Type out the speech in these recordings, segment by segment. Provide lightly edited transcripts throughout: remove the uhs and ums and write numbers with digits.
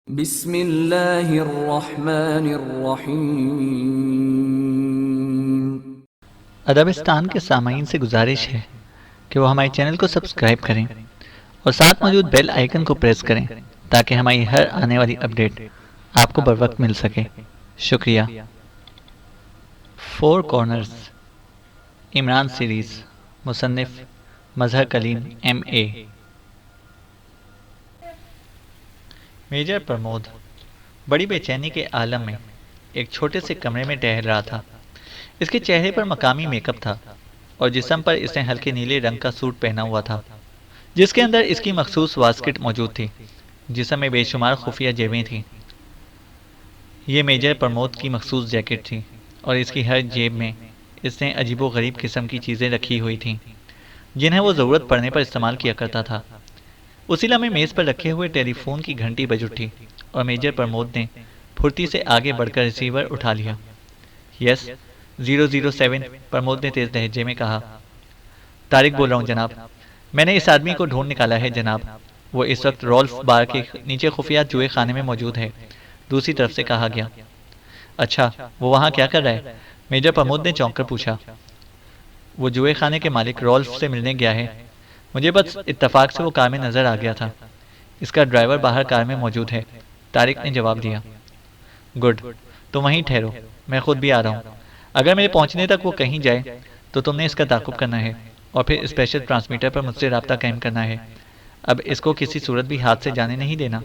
बिस्मिल्लाहिर्रहमानिर्रहीम। अदबिस्तान के सामाईन से गुजारिश है कि वो हमारे चैनल को सब्सक्राइब करें और साथ मौजूद बेल आइकन को प्रेस करें ताकि हमारी हर आने वाली अपडेट आपको बर वक्त मिल सके। शुक्रिया। फोर कॉर्नर्स इमरान सीरीज़, मुसन्निफ मजहर कलीम MA। मेजर प्रमोद बड़ी बेचैनी के आलम में एक छोटे से कमरे में टहल रहा था। इसके चेहरे पर मकामी मेकअप था और जिस्म पर इसने हल्के नीले रंग का सूट पहना हुआ था जिसके अंदर इसकी मखसूस वास्किट मौजूद थी। जिस्म में बेशुमार खुफिया जेबें थीं। ये मेजर प्रमोद की मखसूस जैकेट थी और इसकी हर जेब में इसने अजीबो गरीब किस्म की चीज़ें रखी हुई थीं जिन्हें वो ज़रूरत पड़ने पर इस्तेमाल किया करता था। उसी लम्हे मेज़ पर रखे हुए टेलीफोन की घंटी बज उठी और मेजर प्रमोद ने फुर्ती से आगे बढ़कर रिसीवर उठा लिया। यस 007, प्रमोद ने तेज लहजे में कहा। तारिक बोल रहा हूँ जनाब, मैंने इस आदमी को ढूंढ निकाला है जनाब। वो इस वक्त रोल्फ बार के नीचे खुफिया जुए खाने में मौजूद है, दूसरी तरफ से कहा गया। अच्छा, वो वहाँ क्या कर रहा है? मेजर प्रमोद ने चौंक कर पूछा। वो जुए खाने के मालिक रोल्फ से मिलने गया है। मुझे बस इत्तेफाक से वो कार में नजर आ गया था। इसका ड्राइवर बाहर कार में मौजूद है, तारिक ने जवाब दिया। गुड, तो वहीं ठहरो, मैं खुद भी आ रहा हूँ। अगर मेरे पहुंचने तक वो कहीं जाए तो तुमने इसका ताक़ुब करना है और फिर स्पेशल ट्रांसमीटर पर मुझसे रब्ता कायम करना है। अब इसको किसी सूरत भी हाथ से जाने नहीं देना,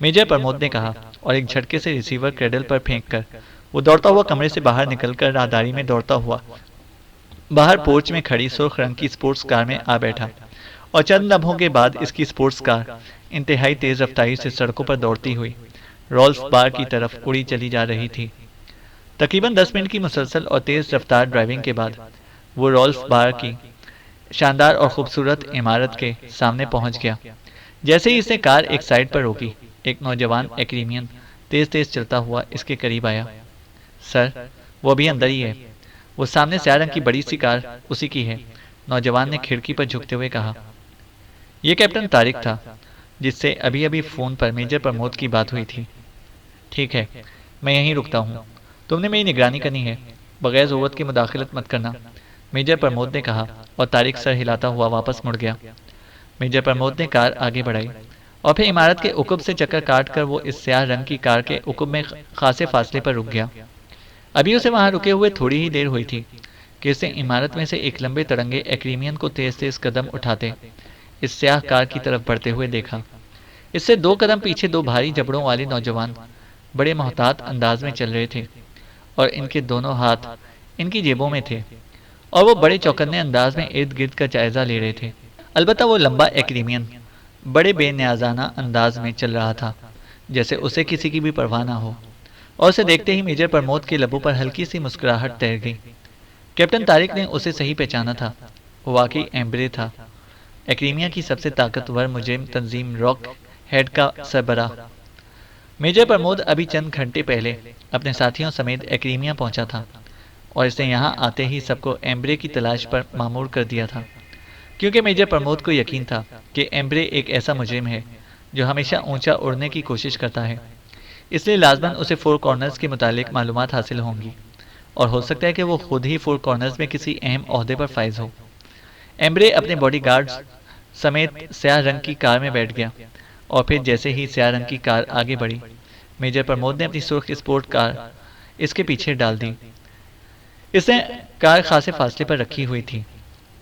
मेजर प्रमोद ने कहा और एक झटके से रिसीवर क्रेडल पर फेंक कर वो दौड़ता हुआ कमरे से बाहर निकलकर राहदारी में दौड़ता हुआ बाहर पोर्च में खड़ी सुर्ख रंग की स्पोर्ट्स कार में आ बैठा और चंद लम्हों के बाद इसकी स्पोर्ट्स कार इंतहाई तेज रफ्तारी से सड़कों पर दौड़ती हुई रोल्फ बार की तरफ उड़ी चली जा रही थी। तकरीबन 10 मिनट की मुसलसल और तेज रफ्तार ड्राइविंग के बाद वो रोल्फ बार की शानदार और खूबसूरत इमारत के सामने पहुंच गया। जैसे ही इसने कार एक साइड पर रोकी, एक नौजवान एक्रीमियन तेज तेज चलता हुआ इसके करीब आया। सर, वो अभी अंदर ही है। वो सामने स्याह रंग की बड़ी सी कार उसी की है, नौजवान ने खिड़की पर झुकते हुए कहा। यह कैप्टन तारिक था जिससे अभी अभी फ़ोन पर मेजर प्रमोद की बात हुई थी। ठीक है, मैं यहीं रुकता हूँ। तुमने मेरी निगरानी करनी है, बगैर ज़रूरत की मुदाखलत मत करना, मेजर प्रमोद ने कहा और तारिक सर हिलाता हुआ वापस मुड़ गया। मेजर प्रमोद ने कार आगे बढ़ाई और फिर इमारत के उकुब से चक्कर काट कर वो इस स्याह रंग की कार के उकुब में खासे फासले पर रुक गया। अभी उसे वहां रुके हुए थोड़ी ही देर हुई थी कि उसने इमारत में से एक लंबे तरंगे एक्रीमियन को तेज तेज कदम उठाते इस स्याह कार की तरफ बढ़ते हुए देखा। इससे 2 कदम पीछे 2 भारी जबड़ों वाले नौजवान बड़े मोहतात अंदाज में चल रहे थे और इनके दोनों हाथ इनकी जेबों में थे और वो बड़े चौकन्ने अंदाज में इर्द गिर्द का जायजा ले रहे थे। अलबत्ता वो लंबा एक्रीमियन बड़े बेनियाजाना अंदाज में चल रहा था, जैसे उसे किसी की भी परवाह ना हो, और उसे देखते ही मेजर प्रमोद के लबों पर हल्की सी मुस्कुराहट तैर गई। कैप्टन तारिक ने उसे सही पहचाना था। वो वाकई एम्ब्रे था, एक्रीमिया की सबसे ताकतवर मुजरिम तंजीम रॉक हेड का सरबराह। मेजर प्रमोद अभी चंद घंटे पहले अपने साथियों समेत एक्रीमिया पहुंचा था और इसने यहाँ आते ही सबको एम्ब्रे की तलाश पर मामूर कर दिया था, क्योंकि मेजर प्रमोद को यकीन था कि एम्ब्रे एक ऐसा मुजरिम है जो हमेशा ऊंचा उड़ने की कोशिश करता है। इसलिए लाजमन उसे 4 कॉर्नर्स के मुतालिक मालूमात हासिल होंगी और हो सकता है कि वो खुद ही 4 कॉर्नर्स में किसी अहम ओहदे पर फाइज हो। एम्ब्रे अपने बॉडीगार्ड्स समेत स्याह रंग की कार में बैठ गया और फिर जैसे ही स्याह रंग की कार आगे बढ़ी, मेजर प्रमोद ने अपनी सुर्ख स्पोर्ट कार इसके पीछे डाल दी। इसने कार खासे फासले पर रखी हुई थी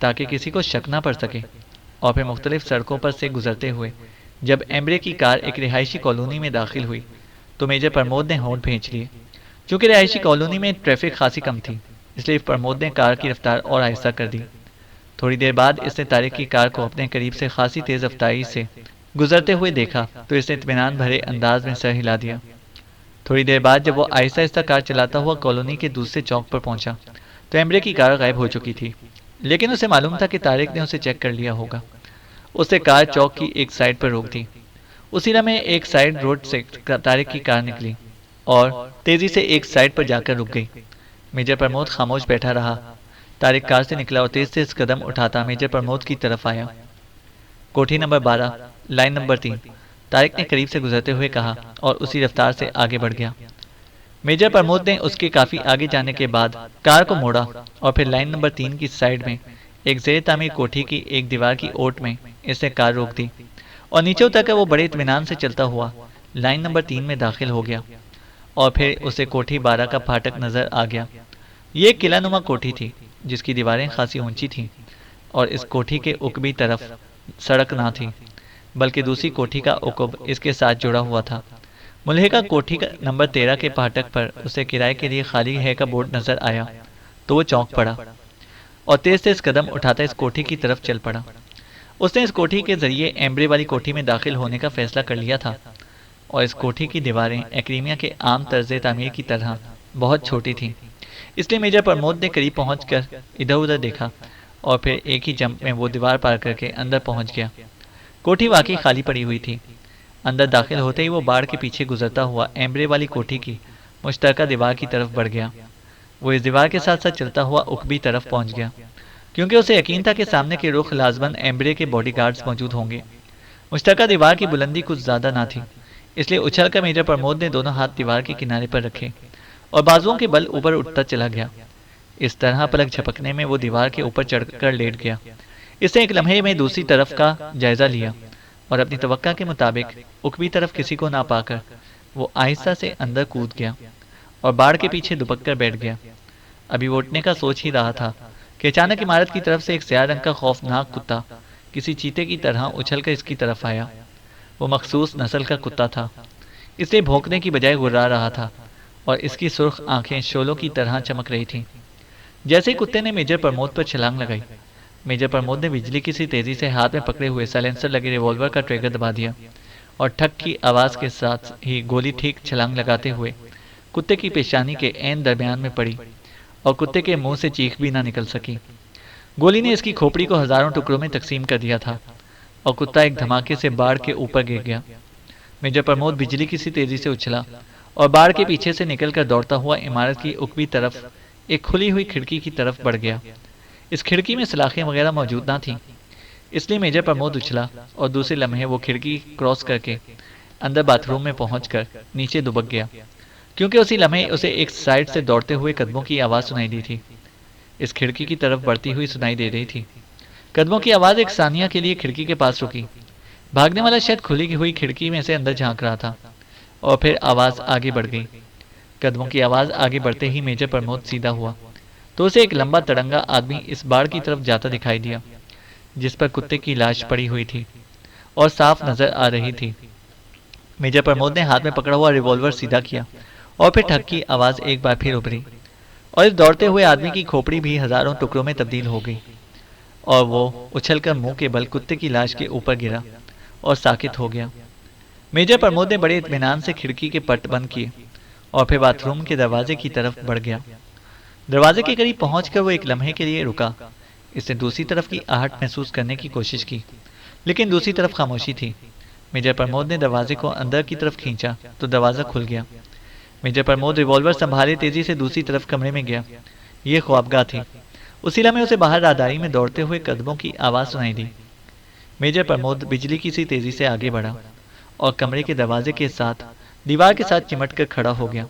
ताकि किसी को शक ना पड़ सके और फिर मुख्तलिफ सड़कों पर से गुजरते हुए जब एम्ब्रे की कार एक रिहायशी कॉलोनी में दाखिल हुई तो मेजर प्रमोद ने होंठ भींच लिए। चूंकि रिहायशी कॉलोनी में ट्रैफिक खासी कम थी, इसलिए प्रमोद ने कार की रफ्तार और आहिस्ता कर दी। थोड़ी देर बाद इसने तारिक की कार को अपने करीब से खासी तेज रफ्तारी से गुजरते हुए देखा तो इसने इत्मीनान भरे अंदाज में सर हिला दिया। थोड़ी देर बाद जब वो आहिस्ता आहिस्ता कार चलाता हुआ कॉलोनी के दूसरे चौक पर पहुंचा तो एम्ब्रे की कार गायब हो चुकी थी, लेकिन उसे मालूम था कि तारिक ने उसे चेक कर लिया होगा। उसने कार चौक की एक साइड पर रोक दी। उसी लम्हे एक साइड रोड से तारिक की कार निकली और तेजी से एक साइड पर जाकर रुक गई। मेजर प्रमोद खामोश बैठा रहा। तारिक कार से निकला और तेज तेज कदम उठाता मेजर प्रमोद की तरफ आया। कोठी नंबर 12, लाइन नंबर 3, तारिक ने करीब से गुजरते हुए कहा और उसी रफ्तार से आगे बढ़ गया। मेजर प्रमोद ने उसके काफी आगे जाने के बाद कार को मोड़ा और फिर लाइन नंबर 3 की साइड में एक जेर तामीर कोठी की एक दीवार की ओट में इसने कार रोक दी और नीचे उतरकर वो बड़े इत्मीनान से चलता हुआ लाइन नंबर 3 में दाखिल हो गया और फिर उसे कोठी 12 का फाटक नजर आ गया। ये एक किलानुमा कोठी थी जिसकी दीवारें खासी ऊंची थीं और इस कोठी के उकबी तरफ सड़क ना थी बल्कि दूसरी कोठी का उकब इसके साथ जुड़ा हुआ था। मुल्हिका कोठी का नंबर 13 के फाटक पर उसे किराए के लिए खाली है का बोर्ड नजर आया तो वो चौंक पड़ा और तेज तेज कदम उठाता इस कोठी की तरफ चल पड़ा। उसने इस कोठी के जरिए एम्ब्रे वाली कोठी में दाखिल होने का फैसला कर लिया था और इस कोठी की दीवारें एक्रीमिया के आम तर्ज तामीर की तरह बहुत छोटी थीं। इसलिए मेजर प्रमोद ने करीब पहुंचकर इधर उधर देखा और फिर एक ही जंप में वो दीवार पार करके अंदर पहुंच गया। कोठी वाकई खाली पड़ी हुई थी। अंदर दाखिल होते ही वो बाढ़ के पीछे गुजरता हुआ एम्ब्रे वाली कोठी की मुश्तरका दीवार की तरफ बढ़ गया। वो इस दीवार के साथ साथ चलता हुआ उकबी तरफ पहुंच गया क्योंकि उसे यकीन था कि सामने के रुख लाजमन एम्ब्रे के बॉडीगार्ड्स मौजूद होंगे। मुश्तरका दीवार की बुलंदी कुछ ज्यादा ना थी, इसलिए उछलकर मेजर प्रमोद ने दोनों हाथ दीवार के किनारे पर रखे और बाजुओं के बल ऊपर उठता चला गया। इस तरह पलक झपकने में वो दीवार के ऊपर चढ़कर लेट गया। इसने एक लम्हे में दूसरी तरफ का जायजा लिया और अपनी तवक्का के मुताबिक उकबी तरफ किसी को ना पाकर वो आहिस्ता से अंदर कूद गया और बाढ़ के पीछे दुबक कर बैठ गया। अभी वो उठने का सोच ही रहा था कि अचानक इमारत की तरफ से एक स्याह रंग का खौफनाक कुत्ता किसी चीते की तरह उछलकर इसकी तरफ आया। वो मखसूस नस्ल का कुत्ता था, इसलिए भौंकने की बजाय गुर्रा रहा था और इसकी सुर्ख आंखें शोलों की तरह चमक रही थीं। जैसे ही कुत्ते ने मेजर प्रमोद पर छलांग लगाई, मेजर प्रमोद ने बिजली की सी तेजी से हाथ में पकड़े हुए साइलेंसर लगे रिवॉल्वर का ट्रिगर दबा दिया और ठक की आवाज के साथ ही गोली ठीक छलांग लगाते हुए कुत्ते की पेशानी के ऐन दरमियान में पड़ी और कुत्ते के मुंह से चीख भी ना निकल सकी। गोली ने इसकी खोपड़ी को हजारों टुकड़ों में तकसीम कर दिया था और कुत्ता एक धमाके से बाढ़ के ऊपर गिर गया। मेजर प्रमोद बिजली की सी तेजी से उछला और बाढ़ के पीछे से निकलकर दौड़ता हुआ इमारत की उकबी तरफ एक खुली हुई खिड़की की तरफ बढ़ गया। इस खिड़की में सलाखें वगैरह मौजूद ना थीं, इसलिए मेजर प्रमोद उछला और दूसरे लम्हे वो खिड़की क्रॉस करके अंदर बाथरूम में पहुंचकर नीचे दुबक गया क्योंकि उसी लम्हे उसे एक साइड से दौड़ते हुए कदमों की आवाज़ सुनाई दी थी। इस खिड़की की तरफ बढ़ती हुई सुनाई दे रही थी। कदमों की आवाज़ एक सानिया के लिए खिड़की के पास रुकी। भागने वाला शायद खुली हुई खिड़की में से अंदर झांक रहा था और फिर आवाज़ आगे बढ़ गई। कदमों की आवाज़ आगे बढ़ते ही मेजर प्रमोद सीधा हुआ तो उसे एक लंबा तड़ंगा आदमी इस बाढ़ की तरफ जाता दिखाई दिया जिस पर कुत्ते की लाश पड़ी हुई थी और साफ नजर आ रही थी। मेजर प्रमोद ने हाथ में पकड़ा हुआ रिवॉल्वर सीधा किया और फिर ठक की आवाज़ एक बार फिर उभरी और इस दौड़ते हुए आदमी की खोपड़ी भी हजारों टुकड़ों में तब्दील हो गई और वो उछलकर मुंह के बल कुत्ते की लाश के ऊपर गिरा और साकित हो गया। मेजर प्रमोद ने बड़े इत्मीनान से खिड़की के पट बंद किए और फिर बाथरूम के दरवाजे की तरफ बढ़ गया। दरवाजे के करीब पहुंचकर वो एक लम्हे के लिए रुका। इसने दूसरी तरफ की आहट महसूस करने की कोशिश की, लेकिन दूसरी तरफ खामोशी थी। मेजर प्रमोद ने दरवाजे को अंदर की तरफ खींचा तो दरवाज़ा खुल गया। मेजर प्रमोद रिवॉल्वर संभाले तेजी से दूसरी तरफ कमरे में गया। ये ख्वाबगाह थी। उसी लम्हे उसे बाहर राहदारी में दौड़ते हुए कदमों की आवाज़ सुनाई दी। मेजर प्रमोद बिजली की सी तेजी से आगे बढ़ा और कमरे के दरवाजे के साथ दीवार के साथ चिमट कर खड़ा हो गया,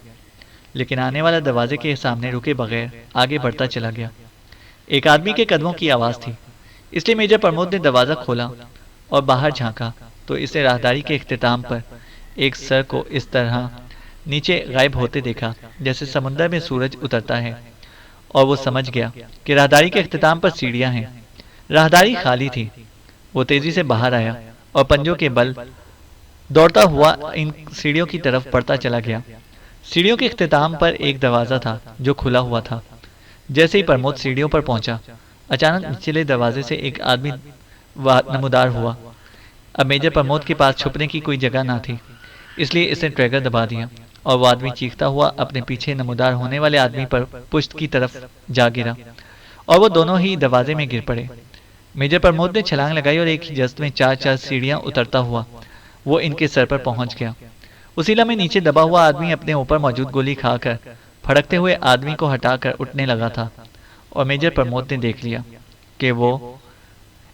लेकिन आने वाला दरवाजे के सामने रुके बगैर आगे बढ़ता चला गया। एक आदमी के कदमों की आवाज़ थी, इसलिए मेजर प्रमोद ने दरवाज़ा खोला और बाहर झांका तो इसे राहदारी के इख्तिताम पर एक सर को इस तरह नीचे गायब होते देखा जैसे समुद्र में सूरज उतरता है, और वो समझ गया कि राहदारी के इख्तिताम पर सीढ़ियां हैं। राहदारी खाली थी। वो तेजी से बाहर आया और पंजों के बल दौड़ता हुआ इन सीढ़ियों की तरफ बढ़ता चला गया। सीढ़ियों के इख्तिताम पर एक दरवाज़ा था जो खुला हुआ था। जैसे ही प्रमोद सीढ़ियों पर पहुंचा, अचानक निचले दरवाजे से एक आदमी नमूदार हुआ। अब मेजर प्रमोद के पास छुपने की कोई जगह ना थी, इसलिए इसने ट्रिगर दबा दिया और वो आदमी चीखता हुआ अपने पीछे नमूदार होने वाले आदमी पर पुश्त की तरफ जा गिरा और वो दोनों ही दरवाजे में गिर पड़े। मेजर प्रमोद ने छलांग लगाई और एक ही जस्त में 4-4 सीढ़ियां उतरता हुआ वो इनके सर पर पहुंच गया। उसी लम्हे नीचे दबा हुआ आदमी अपने ऊपर मौजूद गोली खाकर फड़कते हुए आदमी को हटाकर उठने लगा था और मेजर प्रमोद ने देख लिया कि वो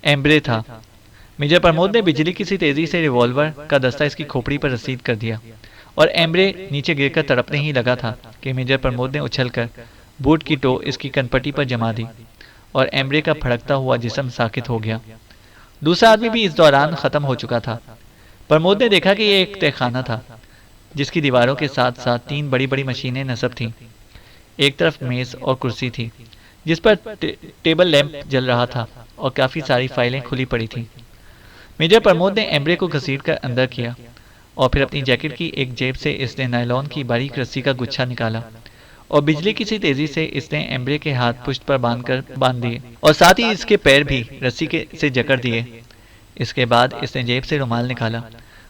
एम्ब्रे था। मेजर प्रमोद ने बिजली की सी तेजी से रिवॉल्वर का दस्ता इसकी खोपड़ी पर रसीद कर दिया और एम्ब्रे नीचे गिरकर तड़पने ही लगा था कि मेजर प्रमोद ने उछलकर बूट की टो इसकी कनपटी पर जमा दी और एम्ब्रे का फड़कता हुआ जिस्म साकित हो गया। दूसरा आदमी भी इस दौरान खत्म हो चुका था। प्रमोद ने देखा कि यह एक तहखाना था जिसकी दीवारों के साथ साथ 3 बड़ी बड़ी मशीनें नस्ब थीं। एक तरफ मेज और कुर्सी थी जिस पर टेबल लैंप जल रहा था और काफ़ी सारी फाइलें खुली पड़ी थीं। मेजर प्रमोद ने एम्ब्रे को घसीटकर अंदर किया और फिर अपनी जैकेट की एक जेब से इसने नायलॉन की बारीक रस्सी का गुच्छा निकाला और बिजली की सी तेजी से इसने एम्ब्रे के हाथ पुष्ट पर बांध दिए और साथ ही इसके पैर भी रस्सी के से जकड़ दिए। इसके बाद इसने जेब से रुमाल निकाला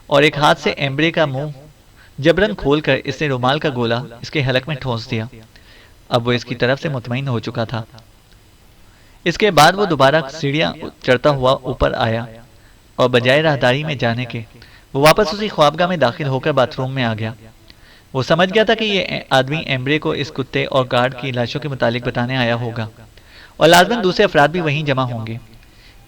और एक हाथ से एम्ब्रे का मुंह जबरन खोलकर इसने रुमाल का गोला इसके हलक में ठोंस दिया। अब वो इसकी तरफ से मुतमईन हो चुका था। इसके बाद वो दोबारा सीढ़ियां चढ़ता हुआ ऊपर आया और बजाय राहदारी में जाने के वो वापस उसी ख्वाबगाह में दाखिल होकर बाथरूम में आ गया। वो समझ गया था कि ये आदमी एम्ब्रे को इस कुत्ते और गार्ड की लाशों के मुतालिक बताने आया होगा और लाजमन दूसरे अफराद भी वहीं जमा होंगे।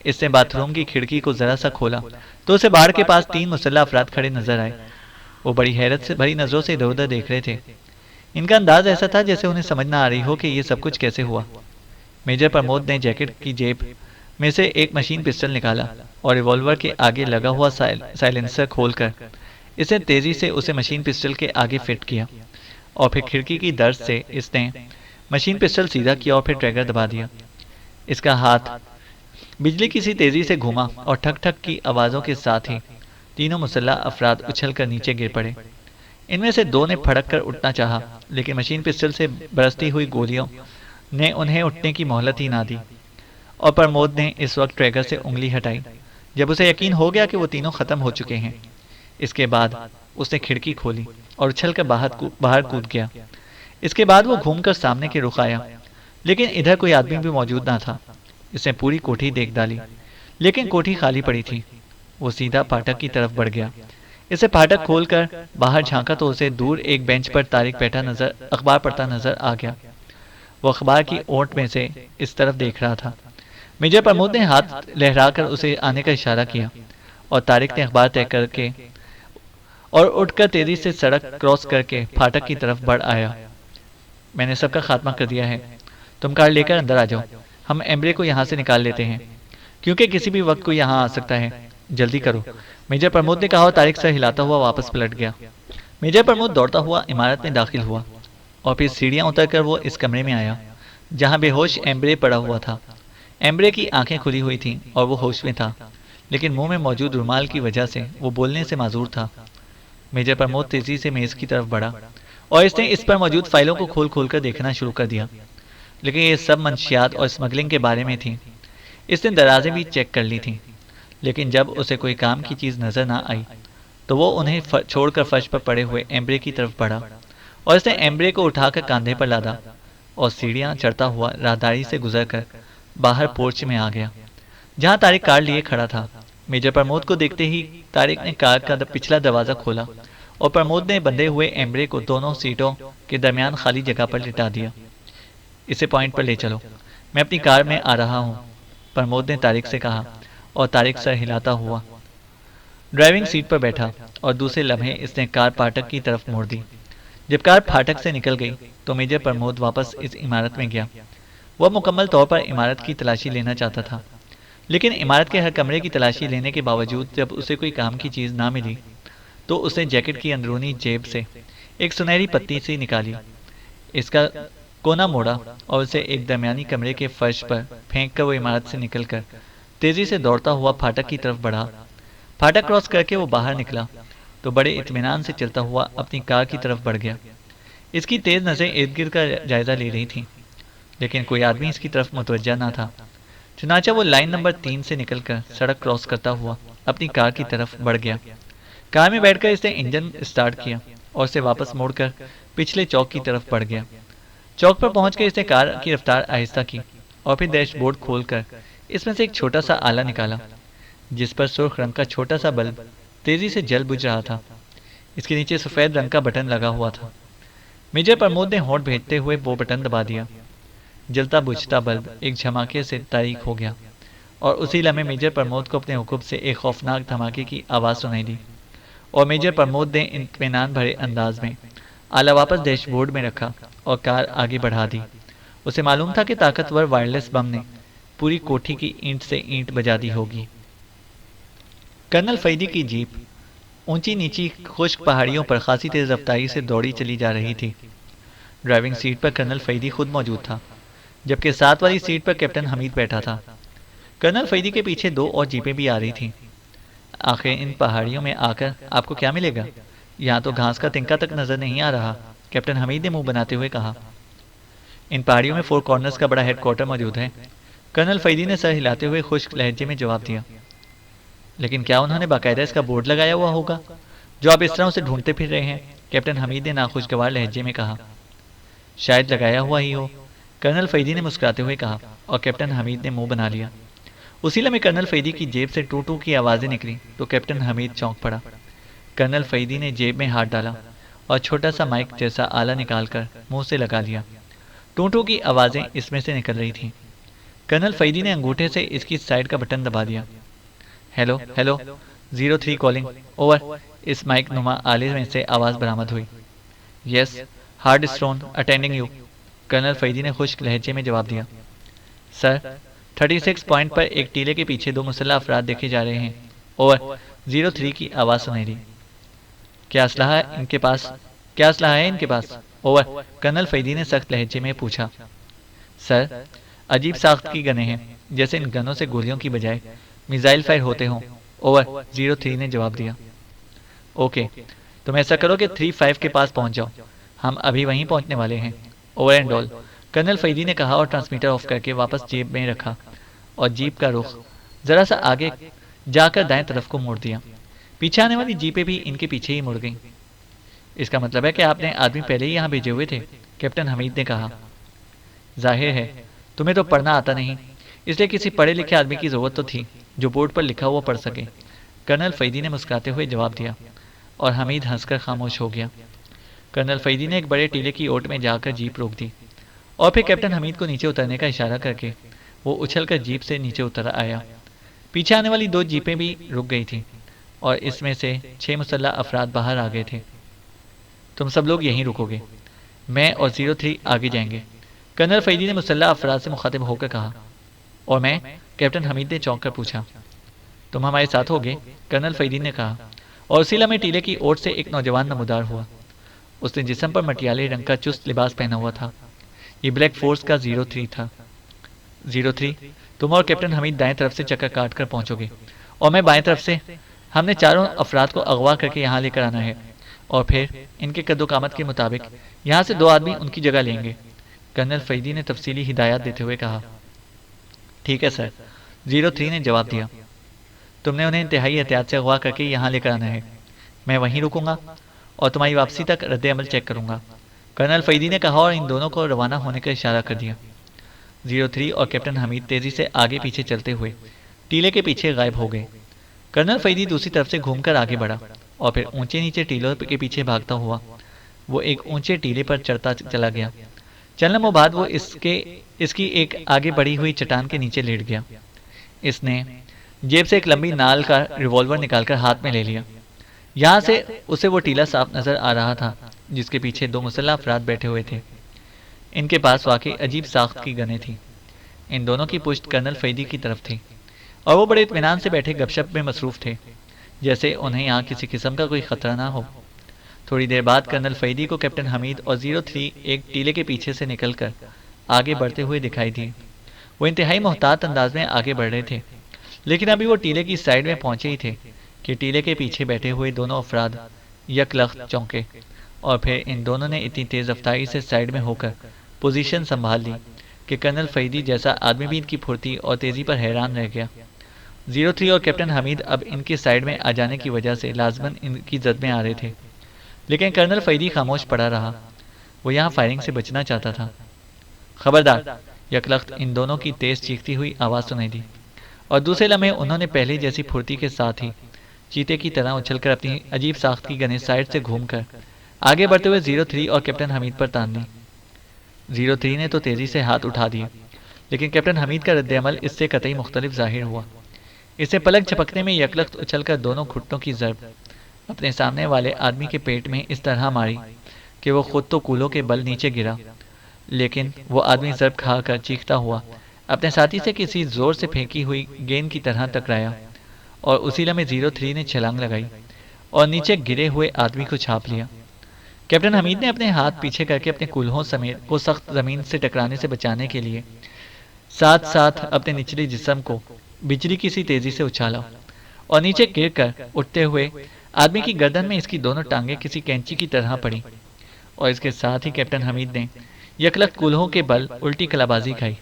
इसने बाथरूम की खिड़की को जरा सा खोला तो उसे बाहर के पास 3 मुसल्लह अफराद खड़े नजर आए। वो बड़ी हैरत से भरी नजरों से इधर उधर देख रहे थे। इनका अंदाज ऐसा था जैसे उन्हें समझ ना आ रही हो कि ये सब कुछ कैसे हुआ। मेजर प्रमोद ने जैकेट की जेब में से एक मशीन पिस्टल निकाला और रिवॉल्वर के आगे लगा हुआ साइलेंसर खोलकर इसने तेजी से उसे मशीन पिस्टल के आगे फिट किया और फिर खिड़की की दर्ज से इसने मशीन पिस्टल सीधा किया और फिर ट्रैगर दबा दिया। इसका हाथ बिजली की सी तेजी से घूमा और ठक ठक की आवाज़ों के साथ ही तीनों मुसल्लह अफराद उछलकर नीचे गिर पड़े। इनमें से 2 ने फड़क कर उठना चाहा लेकिन मशीन पिस्टल से बरसती हुई गोलियों ने उन्हें उठने की मोहलत ही ना दी और प्रमोद ने इस वक्त ट्रैगर से उंगली हटाई जब उसे यकीन हो गया कि वो तीनों खत्म हो चुके हैं। इसके बाद उसने खिड़की खोली और उछलकर बाहर कूद गया। इसके बाद वो घूमकर सामने की रुख आया लेकिन इधर कोई आदमी भी मौजूद ना था। इसने पूरी कोठी देख डाली लेकिन कोठी खाली पड़ी थी। वो सीधा फाटक की तरफ बढ़ गया। इसे फाटक खोलकर बाहर झांका तो उसे दूर एक बेंच पर तारिक बैठा अखबार पढ़ता नजर आ गया। वो अखबार की ओट में से इस तरफ देख रहा था। मेजर प्रमोद ने हाथ लहराकर उसे आने का इशारा किया और तारिक ने अखबार तय करके और उठकर तेजी से सड़क क्रॉस करके फाटक की तरफ बढ़ आया। मैंने सबका खात्मा कर दिया है। तुम कार लेकर अंदर आ जाओ। हम एम्ब्रे को यहाँ से निकाल लेते हैं क्योंकि किसी भी वक्त कोई यहाँ आ सकता है। जल्दी करो, मेजर प्रमोद ने कहा और तारिक सर हिलाता हुआ वापस पलट गया। मेजर प्रमोद दौड़ता हुआ इमारत में दाखिल हुआ और फिर सीढ़ियाँ उतरकर वो इस कमरे में आया जहाँ बेहोश एम्ब्रे पड़ा हुआ था। एम्ब्रे की आंखें खुली हुई थीं और वो होश में था लेकिन मुंह में मौजूद रुमाल की वजह से वो बोलने से माजूर था। मेजर प्रमोद तेजी से मेज की तरफ बढ़ा और इसने इस पर मौजूद फाइलों को खोल खोल कर देखना शुरू कर दिया लेकिन ये सब मंशियात और स्मगलिंग के बारे में थी। इसने दराजें भी चेक कर ली थीं लेकिन जब उसे कोई काम की चीज़ नजर ना आई तो वो उन्हें छोड़कर फर्श पर पड़े हुए एम्ब्रे की तरफ बढ़ा और इसने एम्ब्रे को उठाकर कांधे पर लादा और सीढ़ियाँ चढ़ता हुआ राहदारी से गुजरकर बाहर पोर्च में आ गया जहाँ तारिक कार लिए खड़ा था। मेजर प्रमोद को देखते ही तारिक ने कार का पिछला दरवाज़ा खोला और प्रमोद ने बंधे हुए एम्ब्रे को दोनों सीटों के दरमियान खाली जगह पर लिटा दिया। इसे पॉइंट पर ले चलो, मैं अपनी कार में आ रहा हूँ, प्रमोद ने तारिक से कहा और तारिक सर हिलाता हुआ ड्राइविंग सीट पर बैठा और दूसरे लम्हे इसने कार फाटक की तरफ मोड़ दी। जब कार फाटक से निकल गई तो मेजर प्रमोद वापस इस इमारत में गया। वह मुकम्मल तौर पर इमारत की तलाशी लेना चाहता था लेकिन इमारत के हर कमरे की तलाशी लेने के बावजूद जब उसे कोई काम की चीज़ ना मिली तो उसने जैकेट की अंदरूनी जेब से एक सुनहरी पत्ती सी निकाली, इसका कोना मोड़ा और उसे एक दरमियानी कमरे के फर्श पर फेंक कर वो इमारत से निकलकर तेजी से दौड़ता हुआ फाटक की तरफ बढ़ा। फाटक क्रॉस करके वो बाहर निकला तो बड़े इत्मीनान से चलता हुआ अपनी कार की तरफ बढ़ गया। इसकी तेज नज़रें इर्द गिर्द का जायजा ले रही थीं लेकिन कोई आदमी इसकी तरफ मुतवज्जा ना था। चुनाचा वो लाइन नंबर 3 से निकलकर सड़क क्रॉस करता हुआ अपनी कार की तरफ बढ़ गया। कार में बैठकर इसने इंजन स्टार्ट किया और उसे वापस मोड़कर पिछले चौक की तरफ बढ़ गया। चौक पर पहुंचकर इसने कार की रफ्तार आहिस्ता की और फिर डैशबोर्ड खोलकर इसमें से एक छोटा सा आला निकाला जिस पर सुर्ख रंग का छोटा सा बल्ब तेजी से जल बुझ रहा था। इसके नीचे सफ़ेद रंग का बटन लगा हुआ था। मेजर प्रमोद ने होंठ भेजते हुए वो बटन दबा दिया। जलता बुझता बल्ब एक झमाके से तारीक हो गया और उसी लम्हे मेजर प्रमोद को अपने हुक्म से एक खौफनाक धमाके की आवाज़ सुनाई दी और मेजर प्रमोद ने इत्मीनान भरे अंदाज में आला वापस डैशबोर्ड में रखा और कार आगे बढ़ा दी। उसे मालूम था कि ताकतवर वायरलेस बम ने पूरी कोठी की ईंट से ईंट बजा दी होगी। कर्नल फैदी की जीप ऊंची नीची खुश्क पहाड़ियों पर खासी तेज रफ्तारी से दौड़ी चली जा रही थी। ड्राइविंग सीट पर कर्नल फैदी खुद मौजूद था, जबकि साथ वाली सीट पर कैप्टन हमीद बैठा था। कर्नल फैदी के पीछे दो और जीपें भी आ रही थीं। आखिर इन पहाड़ियों में आकर आपको क्या मिलेगा? यहाँ तो घास का तिनका तक नजर नहीं आ रहा, कैप्टन हमीद ने मुंह बनाते हुए कहा। इन पहाड़ियों में फोर कॉर्नर्स का बड़ा हेडक्वार्टर मौजूद है, कर्नल फैदी ने सर हिलाते हुए खुश्क लहजे में जवाब दिया। लेकिन क्या उन्होंने बाकायदा इसका बोर्ड लगाया हुआ होगा जो आप इस तरह उसे ढूंढते फिर रहे हैं? कैप्टन हमीद ने नाखुशगवार लहजे में कहा। शायद लगाया हुआ ही हो, कर्नल फैदी ने मुस्कुराते हुए कहा और कैप्टन हमीद ने मुंह बना लिया। उसी लम्हे कर्नल फैदी की जेब से टू टू की आवाज़ें निकली तो कैप्टन हमीद चौंक पड़ा। कर्नल फैदी ने जेब में हाथ डाला और छोटा सा माइक जैसा आला निकालकर मुंह से लगा लिया। टू टू की आवाज़ें इसमें से निकल रही थीं। कर्नल फैदी ने अंगूठे से इसकी साइड का बटन दबा दिया। Hello hello, 03 calling over. इस माइक नुमा आले में से आवाज़ बरामद हुई। Yes, hard stone attending you, colonel फैदी ने खुश्क लहजे में जवाब दिया। सर, 36 पॉइंट पर एक टीले के पीछे दो मुसल्लह अफराद देखे जा रहे हैं, ओवर। 03 की आवाज़ सुनाई दी। क्या असलहा है इनके पास? क्या असलहा है इनके पास, ओवर, कर्नल फैदी ने सख्त लहजे में पूछा। सर, अजीब साख्त की गनें हैं, जैसे इन गनों से गोलियों की बजाय मिसाइल फायर होते हों, ओवर। 03 ने जवाब दिया। ओके, तुम ऐसा करो कि 35 के पास पहुंच जाओ, हम अभी वहीं पहुंचने वाले हैं, ओवर एंड ऑल, कर्नल फैदी ने कहा और ट्रांसमीटर ऑफ करके वापस जेब में रखा और जीप का रुख जरा सा आगे जाकर दाएं तरफ को मोड़ दिया। पीछे आने वाली जीपें भी इनके पीछे ही मुड़ गईं। इसका मतलब है कि आपने आदमी पहले ही यहाँ भेजे हुए थे, कैप्टन हमीद ने कहा। जाहिर है तुम्हें तो पढ़ना आता नहीं, इसलिए किसी पढ़े लिखे आदमी की जरूरत तो थी जो बोर्ड पर लिखा हुआ पढ़ सके, कर्नल फैदी ने मुस्कुराते हुए जवाब दिया और हमीद हंसकर खामोश हो गया। कर्नल फैदी ने एक बड़े टीले की ओट में जाकर जीप रोक दी और फिर कैप्टन हमीद को नीचे उतरने का इशारा करके वो उछलकर जीप से नीचे उतर आया। पीछे आने वाली दो जीपें भी रुक गई थीं और इसमें से 6 मुसल्लह अफराद बाहर आ गए थे। तुम सब लोग यहीं रुकोगे, मैं और 03 आगे जाएंगे, कर्नल फैदी ने मुसल्लह अफराद से मुखातिब होकर कहा। और मैं? कैप्टन हमीद ने चौंक कर पूछा। तुम हमारे साथ होगे, कर्नल फैदी ने कहा और उसी लम्हे टीले की ओर से एक नौजवान नमूदार हुआ। उसने जिस्म पर मटियाले रंग का चुस्त लिबास पहना हुआ था। ये ब्लैक फोर्स का 03 था। 03, तुम और कैप्टन हमीद दाएं तरफ से चक्कर काट कर पहुंचोगे और मैं बाएं तरफ से। हमने चारों अफराद को अगवा करके यहाँ लेकर आना है और फिर इनके कद्दोकामत के मुताबिक यहाँ से 2 आदमी उनकी जगह लेंगे, कर्नल फैदी ने तफसीली हिदायत देते हुए कहा। ठीक है सर, 03 ने जवाब दिया। तुमने उन्हें इंतहाई एहतियात से अगवा करके यहाँ लेकर आना है, मैं वहीं रुकूंगा और तुम्हारी वापसी तक रद्द अमल चेक करूंगा, कर्नल फैदी ने कहा और इन दोनों को रवाना होने का इशारा कर दिया। 03 और कैप्टन हमीद तेजी से आगे पीछे चलते हुए टीले के पीछे गायब हो गए। कर्नल फैदी दूसरी तरफ से घूमकर आगे बढ़ा और फिर ऊंचे नीचे टीलों के पीछे भागता हुआ वो एक ऊंचे टीले पर चढ़ता चला गया। चंद बाद वो इसकी एक आगे बढ़ी हुई चट्टान के नीचे लेट गया। इसने जेब से एक लंबी नाल का रिवॉल्वर निकालकर हाथ में ले लिया। यहाँ से उसे वो टीला साफ नजर आ रहा था जिसके पीछे 2 मुसल्लह अफराद बैठे हुए थे। इनके पास वाकई अजीब साख्त की गनें थीं। इन दोनों की पुश्त कर्नल फैदी की तरफ थी और वो बड़े इत्मीनान से बैठे गपशप में मसरूफ थे, जैसे उन्हें यहाँ किसी किस्म का कोई खतरा ना हो। थोड़ी देर बाद कर्नल फैदी को कैप्टन हमीद और 03 एक टीले के पीछे से निकलकर आगे बढ़ते हुए दिखाई दिए। वो इंतहाई मोहतात अंदाज में आगे बढ़ रहे थे, लेकिन अभी वो टीले की साइड में पहुंचे ही थे कि टीले के पीछे बैठे हुए दोनों अफराद यकलख्त चौंके और फिर इन दोनों ने इतनी तेज रफ्तारी से साइड में होकर पोजीशन संभाल ली कि कर्नल फैदी जैसा आदमी भी इनकी फुर्ती और तेजी पर हैरान रह गया। 03 और कैप्टन हमीद अब इनके साइड में आ जाने की वजह से लाजमन इनकी जद में आ रहे थे, लेकिन कर्नल फैदी खामोश पड़ा रहा। वो यहाँ फायरिंग से बचना चाहता था। खबरदार, यकलख्त इन दोनों की तेज चीखती हुई आवाज़ सुनाई दी और दूसरे लम्हे उन्होंने पहले जैसी फुर्ती के साथ ही चीते की तरह उछलकर अपनी अजीब साख्त की गनें साइड से घूमकर आगे बढ़ते हुए 03 और कैप्टन हमीद पर तान दी। 03 ने तो तेजी से हाथ उठा दिए, लेकिन कैप्टन हमीद का रद्द-ए-अमल इससे कतई मुख्तलिफ ज़ाहिर हुआ। इसे पलक झपकने में यकलख्त उछलकर दोनों घुटनों की ज़रब अपने सामने वाले आदमी के पेट में इस तरह मारी कि वो खुद तो कूल्हों के बल नीचे गिरा, लेकिन वो आदमी ज़रब खाकर चीखता हुआ अपने साथी से किसी ज़ोर से फेंकी हुई गेंद की तरह टकराया और उसी लम्हे 03 ने छलांग लगाई और नीचे गिरे हुए आदमी को छाप लिया। कैप्टन हमीद ने अपने हाथ पीछे करके अपने कूल्हों समेत को सख्त ज़मीन से टकराने से बचाने के लिए साथ साथ अपने निचले जिस्म को बिजली की सी तेज़ी से उछाला और नीचे गिरकर उठते हुए आदमी की गर्दन में इसकी दोनों टांगें किसी कैंची की तरह पड़ी और इसके साथ ही कैप्टन हमीद ने यकलख्त कूल्हों के बल उल्टी कलाबाजी खाई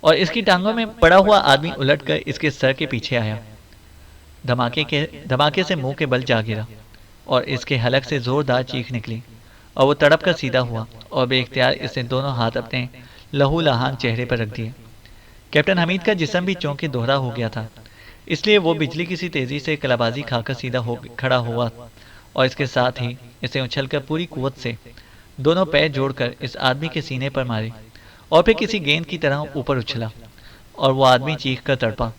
और इसकी टांगों में पड़ा हुआ आदमी उलटकर इसके सर के पीछे आया। धमाके से मुंह के बल जा गिरा और इसके हलक से जोरदार चीख निकली और वो तड़प कर सीधा हुआ और बेइख्तियार इसने दोनों हाथ अपने लहू लहान चेहरे पर रख दिए। कैप्टन हमीद का जिस्म भी चौंके दोहरा हो गया था, इसलिए वो बिजली की सी तेज़ी से कलाबाजी खाकर सीधा हो खड़ा हुआ और इसके साथ ही इसे उछलकर पूरी कुव्वत से दोनों पैर जोड़कर इस आदमी के सीने पर मारे और फिर किसी गेंद की तरह ऊपर उछला और वो आदमी चीख कर तड़पा।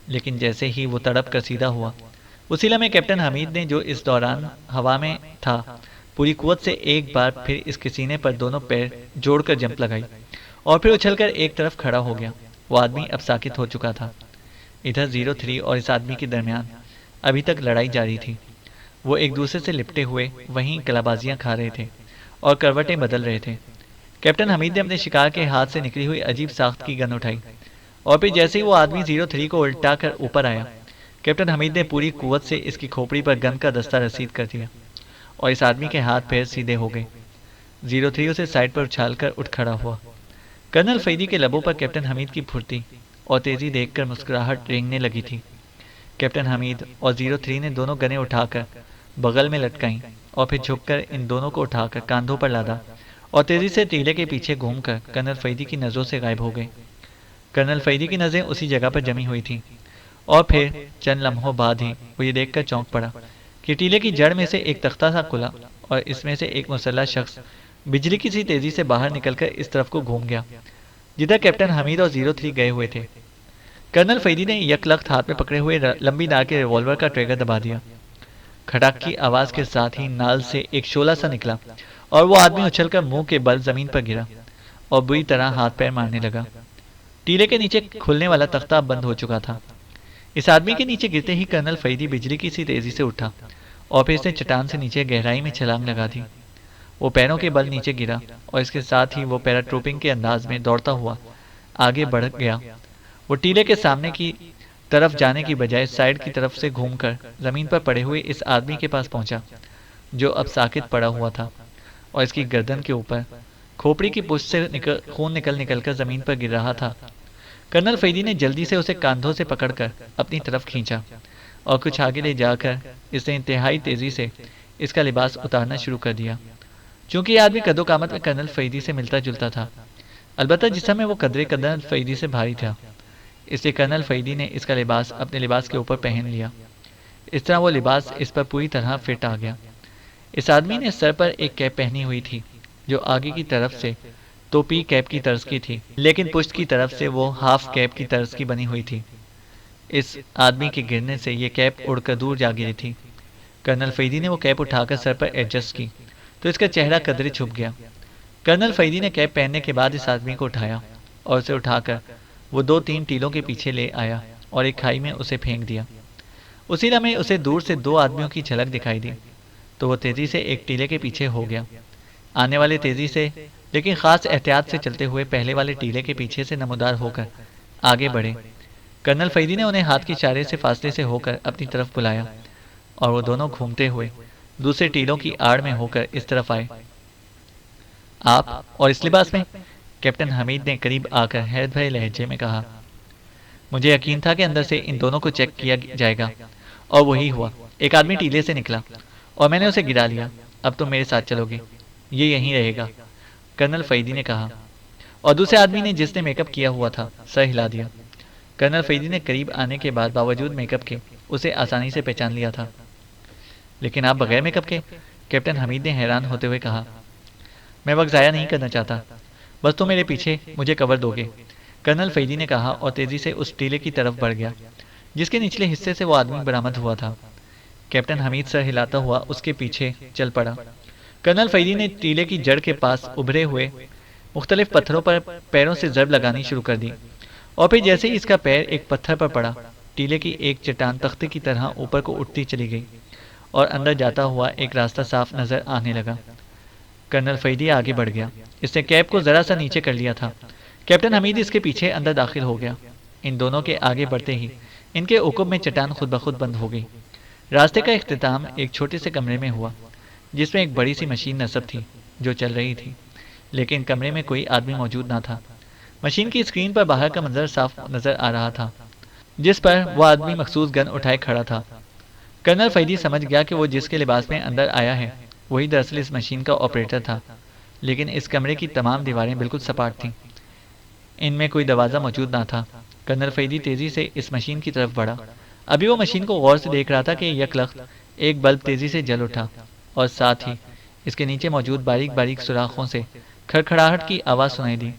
लेकिन जैसे ही वो तड़प कर सीधा हुआ, उसी लम्हे कैप्टन हमीद ने जो इस दौरान हवा में था पूरी कुव्वत से एक बार फिर इसके सीने पर दोनों पैर जोड़कर जंप लगाई और फिर उछलकर एक तरफ खड़ा हो गया। वो आदमी अब साकित हो चुका था। इधर 03 और इस आदमी के दरमियान अभी तक लड़ाई जारी थी। वो एक दूसरे से लिपटे हुए वहीं कलाबाजियां खा रहे थे और करवटें बदल रहे थे। कैप्टन हमीद ने अपने शिकार के हाथ से निकली हुई अजीब साख्त की गन उठाई और फिर जैसे ही वो आदमी 03 को उल्टा कर ऊपर आया, कैप्टन हमीद ने पूरी कुव्वत से इसकी खोपड़ी पर गन का दस्ता रसीद कर दिया और इस आदमी के हाथ पैर सीधे हो गए। 03 उसे साइड पर उछालकर उठ खड़ा हुआ। कर्नल फैदी के लबों पर कैप्टन हमीद की फुर्ती और तेजी देखकर मुस्कुराहट रेंगने लगी थी। कैप्टन हमीद और 03 ने दोनों गनें उठाकर बगल में लटकाईं और फिर झुककर इन दोनों को उठाकर कांधों पर लादा और तेजी से टीले के पीछे घूमकर कर्नल फैदी की नज़रों से गायब हो गए। कर्नल फैदी की नज़रें उसी जगह पर जमी हुई थीं और फिर चंद लम्हों बाद ही वो ये देखकर चौंक पड़ा कि टीले की जड़ में से एक तख्ता सा खुला और इसमें से एक मुसल्लह शख्स बिजली की सी तेजी से बाहर निकलकर इस तरफ को घूम गया जिधर कैप्टन हमीद और 03 गए हुए थे। कर्नल फैदी ने यकलख्त हाथ में पकड़े हुए लंबी नार के रिवॉल्वर का ट्रिगर दबा दिया। खड़ाक की आवाज़ के साथ ही नाल से एक शोला सा निकला और वो आदमी उछलकर मुंह के बल जमीन पर गिरा और बुरी तरह हाथ पैर मारने लगा। टीले के नीचे खुलने वाला तख्ता बंद हो चुका था। इस आदमी के नीचे गिरते ही कर्नल फैदी बिजली की सी तेजी से उठा और फिर इसने चट्टान से नीचे गहराई में छलांग लगा दी। वो पैरों के बल नीचे गिरा और इसके साथ ही वो पैराट्रूपिंग के अंदाज में दौड़ता हुआ आगे बढ़ गया। वो टीले के सामने की तरफ जाने की बजाय साइड की तरफ से घूमकर जमीन पर पड़े हुए इस आदमी के पास पहुंचा जो अब साकित पड़ा हुआ था और इसकी गर्दन के ऊपर खोपड़ी की पुष्ट से खून निकल कर जमीन पर गिर रहा था। कर्नल फैदी ने जल्दी से उसे कांधों से पकड़कर अपनी तरफ खींचा और कुछ आगे ले जाकर इसने इंतहाई तेजी से इसका लिबास उतारना शुरू कर दिया। चूंकि यह आदमी कदो कामत में कर्नल फैदी से मिलता जुलता था, अलबत्ता जिस्म में वो कदरे कर्नल फैदी से भारी था, इसलिए कर्नल फैदी ने इसका लिबास अपने लिबास के ऊपर पहन लिया। इस तरह वो लिबास इस पर पूरी तरह फिट आ गया। इस आदमी ने सर पर एक कैप पहनी हुई थी जो आगे की तरफ से टोपी कैप की तर्ज की थी, लेकिन पुश्त की तरफ से वो हाफ कैप की तर्ज की बनी हुई थी। इस आदमी के गिरने से ये कैप उड़कर दूर जा गिरी थी। कर्नल फैदी ने वो कैप उठाकर सर पर एडजस्ट की तो इसका चेहरा कदरे छुप गया। कर्नल फैदी ने कैप पहनने के बाद इस आदमी को उठाया और उसे उठाकर वो 2-3 टीलों के पीछे ले आया और एक खाई में उसे फेंक दिया। उसी लम्हे उसे दूर से 2 आदमियों की झलक दिखाई दी तो वो तेजी से एक टीले के पीछे हो गया। आने वाले तेजी से लेकिन खास एहतियात से चलते हुए पहले वाले टीले के पीछे से नमूदार होकर आगे बढ़े। कर्नल फैदी ने उन्हें हाथ के इशारे से फासले से होकर अपनी तरफ बुलाया और वो दोनों घूमते हुए दूसरे टीलों की आड़ में होकर इस तरफ आए। आप और इस लिबास में? कैप्टन हमीद ने करीब आकर हैरत भरे लहजे में कहा। मुझे यकीन था कि अंदर से इन दोनों को चेक किया जाएगा और वही हुआ। एक आदमी टीले से निकला और मैंने उसे गिरा लिया। अब तुम मेरे साथ चलोगे, ये यहीं रहेगा, कर्नल फैदी ने कहा। और दूसरे आदमी ने जिसने मेकअप किया हुआ था सर हिला दिया। कर्नल फैदी ने करीब आने के बाद बावजूद मेकअप के उसे आसानी से पहचान लिया था। लेकिन आप बगैर मेकअप के? कैप्टन हमीद ने हैरान होते हुए कहा। मैं वक्त ज़ाया नहीं करना चाहता, बस तुम मेरे पीछे मुझे कवर दोगे। कर्नल फैदी ने कहा और तेजी से उस टीले की तरफ बढ़ गया जिसके निचले हिस्से से वो आदमी बरामद हुआ था। कैप्टन हमीद सर हिलाता हुआ उसके पीछे चल पड़ा। कर्नल फैदी ने टीले की जड़ के पास उभरे हुए मुख्तलिफ पत्थरों पर पैरों से जरब लगानी शुरू कर दी और फिर जैसे ही इसका पैर एक पत्थर पर पड़ा, टीले की एक चट्टान तख्ते की तरह ऊपर को उठती चली गई और अंदर जाता हुआ एक रास्ता साफ नजर आने लगा। कर्नल फैदी आगे बढ़ गया। इसने कैब को जरा सा नीचे कर लिया था। कैप्टन हमीद इसके पीछे अंदर दाखिल हो गया। इन दोनों के आगे बढ़ते ही इनके उकुब में चट्टान खुद ब खुद बंद हो गई। रास्ते का इख्तिताम एक छोटे से कमरे में हुआ जिसमें एक बड़ी सी मशीन नस्ब थी जो चल रही थी, लेकिन कमरे में कोई आदमी मौजूद ना था। मशीन की स्क्रीन पर बाहर का मंजर साफ नजर आ रहा था जिस पर वह आदमी मखसूस गन उठाए खड़ा था। कर्नल फैदी समझ गया कि वो जिसके लिबास में अंदर आया है वही दरअसल इस मशीन का ऑपरेटर था, लेकिन इस कमरे की तमाम दीवारें बिल्कुल सपाट थीं। इनमें कोई दरवाज़ा मौजूद ना था। कर्नल फैदी तेज़ी से इस मशीन की तरफ बढ़ा। अभी वो मशीन को गौर से देख रहा था कि यकलख्त एक बल्ब तेज़ी से जल उठा और साथ ही इसके नीचे मौजूद बारीक बारीक सुराखों से खड़खड़ाहट की आवाज़ सुनाई दी,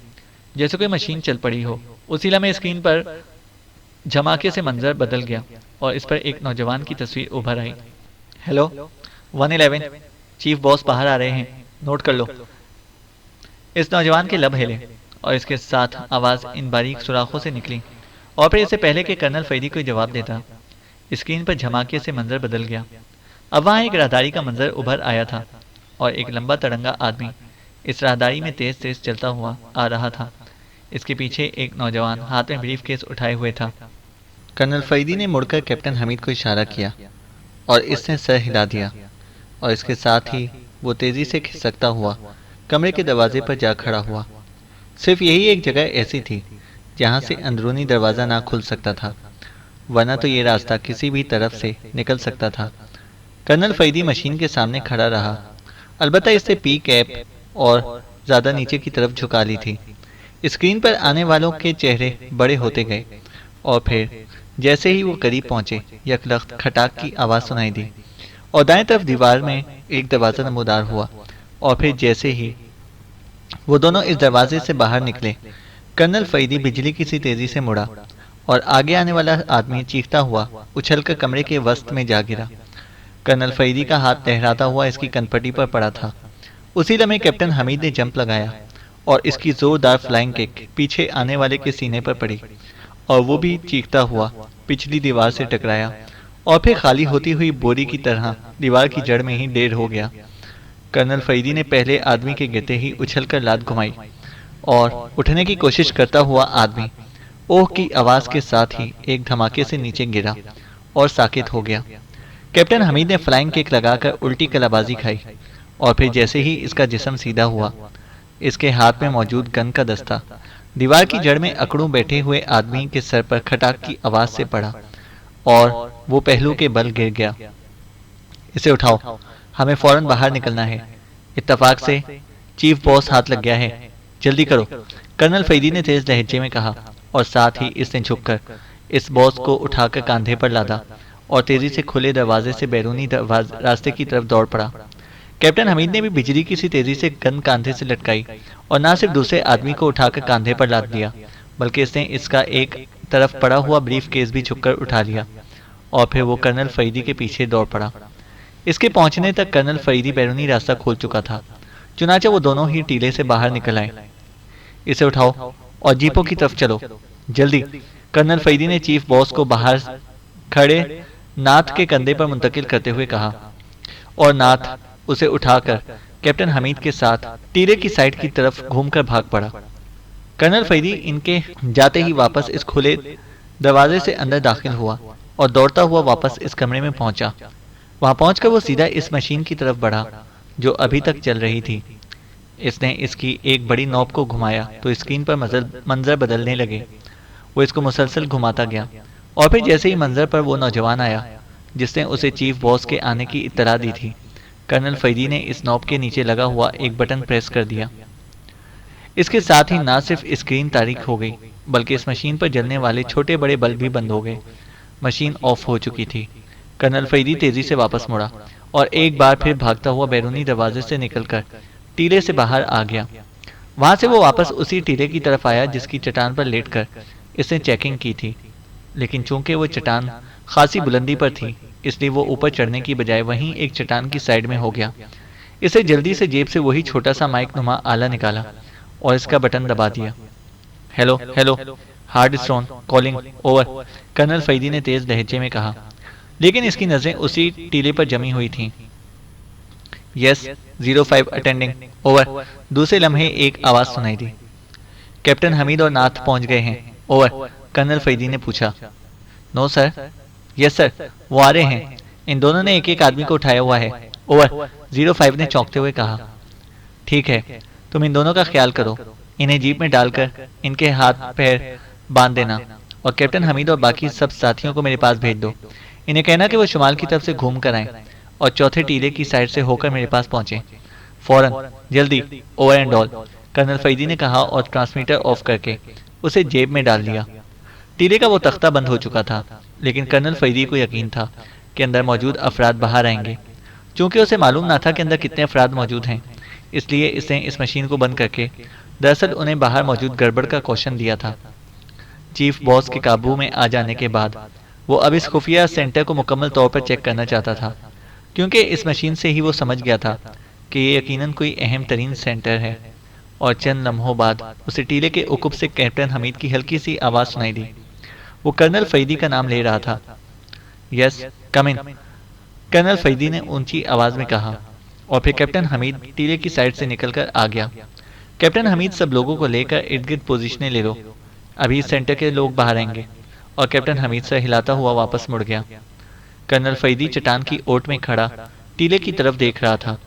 जैसे कोई मशीन चल पड़ी हो। उसी लम्हे स्क्रीन पर झमाके से मंजर बदल गया और इस पर एक नौजवान की तस्वीर उभर आई। हेलो 111, चीफ बॉस बाहर आ रहे हैं, नोट कर लो। इस नौजवान के लब हिले और इसके साथ आवाज़ इन बारीक सुराखों से निकली और फिर इससे पहले कि कर्नल फैदी कोई जवाब देता, स्क्रीन पर झमाके से मंजर बदल गया। अब वहाँ एक राहदारी का मंजर उभर आया था और एक लंबा तड़ंगा आदमी इस राहदारी में तेज तेज चलता हुआ आ रहा था। इसके पीछे एक नौजवान हाथ में ब्रीफ केस उठाए हुए था। कर्नल फैदी ने मुड़कर कैप्टन हमीद को इशारा किया और इसने सर हिला दिया और इसके साथ ही वो तेजी से खिसकता हुआ कमरे के दरवाजे पर जा खड़ा हुआ। सिर्फ यही एक जगह ऐसी थी जहां से अंदरूनी दरवाज़ा ना खुल सकता था, वरना तो ये रास्ता किसी भी तरफ से निकल सकता था। कर्नल फैदी मशीन के सामने खड़ा रहा, अलबत्ता इससे पी कैप और ज़्यादा नीचे की तरफ झुका ली थी। स्क्रीन पर आने वालों के चेहरे बड़े होते गए और फिर जैसे ही वो करीब पहुंचे यकलख्त खटाक की आवाज़ सुनाई दी और दाएं तरफ दीवार में एक दरवाज़ा नमूदार हुआ और फिर जैसे ही वो दोनों इस दरवाजे से बाहर निकले, कर्नल फैदी बिजली की सी तेजी से मुड़ा और आगे आने वाला आदमी चीखता हुआ उछलकर कमरे के वस्त में जा गिरा। कर्नल फैदी का हाथ लहराता हुआ इसकी कनपटी पर पड़ा था। उसी लम्हे कैप्टन हमीद ने जंप लगाया और इसकी जोरदार फ्लाइंग किक पीछे आने वाले के सीने पर पड़ी और वो भी चीखता हुआ पिछली दीवार से टकराया और फिर खाली होती हुई बोरी की तरह दीवार की जड़ में ही ढेर हो गया। कर्नल फैदी ने पहले आदमी के गिरते ही उछलकर लात घुमाई और उठने की कोशिश करता हुआ आदमी ओह की आवाज़ के साथ ही एक धमाके से नीचे गिरा और साकित हो गया। कैप्टन हमीद ने फ्लाइंग किक लगाकर उल्टी कलाबाजी खाई और फिर जैसे ही इसका जिस्म सीधा हुआ, इसके हाथ में मौजूद गन का दस्ता दीवार की जड़ में अकड़ों बैठे हुए आदमी के सर पर खटाक की आवाज़ से पड़ा और वो पहलू के बल गिर गया। इसे उठाओ, हमें फौरन बाहर निकलना है। इत्तफाक से चीफ बॉस हाथ लग गया है, जल्दी करो, कर्नल फैदी ने तेज लहजे में कहा और साथ ही इसने झुककर इस बॉस को उठाकर कंधे पर लादा और तेजी से खुले दरवाजे से बैरूनी रास्ते की तरफ दौड़ पड़ा। कैप्टन हमीद ने भी बिजली की सी तेजी से गन कंधे से लटकाई और न सिर्फ दूसरे आदमी को उठाकर कंधे पर लाद दिया, बल्कि इसने इसका एक तरफ पड़ा हुआ ब्रीफ केस भी झुककर उठा लिया और फिर वो कर्नल फैदी के पीछे दौड़ पड़ा। इसके पहुंचने तक कर्नल फैदी बैरूनी रास्ता खोल चुका था, चुनाचे वो दोनों ही टीले से बाहर निकल आए। इसे उठाओ और जीपों की तरफ चलो, जल्दी, कर्नल फैदी ने चीफ बॉस को बाहर खड़े नाथ के कंधे पर मुंतकिल करते हुए कहा और नाथ उसे उठाकर कैप्टन हमीद के साथ टीले की साइड की तरफ घूमकर भाग पड़ा। कर्नल फैदी इनके जाते ही वापस इस खुले दरवाजे से अंदर दाखिल हुआ और दौड़ता हुआ वापस इस कमरे में पहुंचा। वहां पहुंचकर वो सीधा इस मशीन की तरफ बढ़ा जो अभी तक चल रही थी। इसने इसकी एक बड़ी नॉब को घुमाया तो स्क्रीन पर मंजर बदलने लगे। वो इसको मुसलसल घुमाता गया और फिर जैसे ही मंजर पर वो नौजवान आया जिसने उसे चीफ बॉस के आने की इत्तला दी थी, कर्नल फैदी ने इस नॉब के नीचे लगा हुआ एक बटन प्रेस कर दिया। इसके साथ ही ना सिर्फ स्क्रीन तारीख हो गई, बल्कि इस मशीन पर जलने वाले छोटे बड़े बल्ब भी बंद हो गए। मशीन ऑफ हो चुकी थी। कर्नल फैदी तेजी से वापस मुड़ा और एक बार फिर भागता हुआ बैरूनी दरवाजे से निकलकर टीले से बाहर आ गया। वहां से वो वापस उसी टीले की तरफ आया जिसकी चट्टान पर लेटकर इसने चेकिंग की थी, लेकिन चूंकि वो चट्टान खासी बुलंदी पर थी, इसलिए वो ऊपर चढ़ने की बजाय वहीं एक चट्टान की साइड में हो गया। इसे जल्दी से जेब से वही छोटा सा माइक नुमा आला निकाला और इसका बटन दबा दिया। Hello hello, hard stone calling over, colonel फैदी ने तेज लहजे में कहा, लेकिन इसकी नजरें उसी टीले पर जमी हुई थीं। यस 05 अटेंडिंग ओवर, दूसरे लम्हे एक आवाज सुनाई दी। कैप्टन हमीद और नाथ पहुंच गए हैं ओवर, कर्नल फैदी ने पूछा। No sir. यस सर, वो आ रहे हैं। इन दोनों ने एक एक आदमी को उठाया हुआ है ओवर, 05 ने चौंकते हुए कहा। ठीक है, तुम इन दोनों का ख्याल करो, इन्हें जीप में डालकर इनके हाथ पैर बांध देना और कैप्टन हमीद और बाकी सब साथियों को मेरे पास भेज दो। इन्हें कहना कि वो शुमाल की तरफ से घूम कर आए और चौथे टीले की साइड से होकर मेरे पास पहुंचे फौरन, जल्दी, ओवर एंड ऑल, कर्नल फैदी ने कहा और ट्रांसमीटर ऑफ करके उसे जेब में डाल दिया। टीले का वो तख्ता बंद हो चुका था, लेकिन कर्नल फैदी को यकीन था कि अंदर मौजूद अफराद बाहर आएंगे। चूंकि उसे मालूम ना था कि अंदर कितने अफराद मौजूद हैं, इसलिए इसने इस मशीन को बंद करके दरअसल उन्हें बाहर मौजूद गड़बड़ का क्वेश्चन दिया था। चीफ बॉस के काबू में आ जाने के बाद वो अब इस खुफिया सेंटर को मुकम्मल तौर पर चेक करना चाहता था, क्योंकि इस मशीन से ही वो समझ गया था कि ये यकीनन कोई अहम तरीन सेंटर है। और चंद लम्हों बाद उसे टीले के उकुब से कैप्टन हमीद की हल्की सी आवाज़ सुनाई दी। वो कर्नल फैदी का नाम ले रहा था। यस कम इन, कर्नल फैदी ने ऊंची आवाज़ में कहा और फिर कैप्टन हमीद टीले की साइड से निकलकर आ गया। कैप्टन हमीद सब लोगों को लेकर इर्द गिर्द पोजीशनें ले लो, अभी इस सेंटर के लोग बाहर आएंगे। और कैप्टन हमीद से हिलाता हुआ वापस मुड़ गया। कर्नल फैदी चट्टान की ओट में खड़ा टीले की तरफ देख रहा था,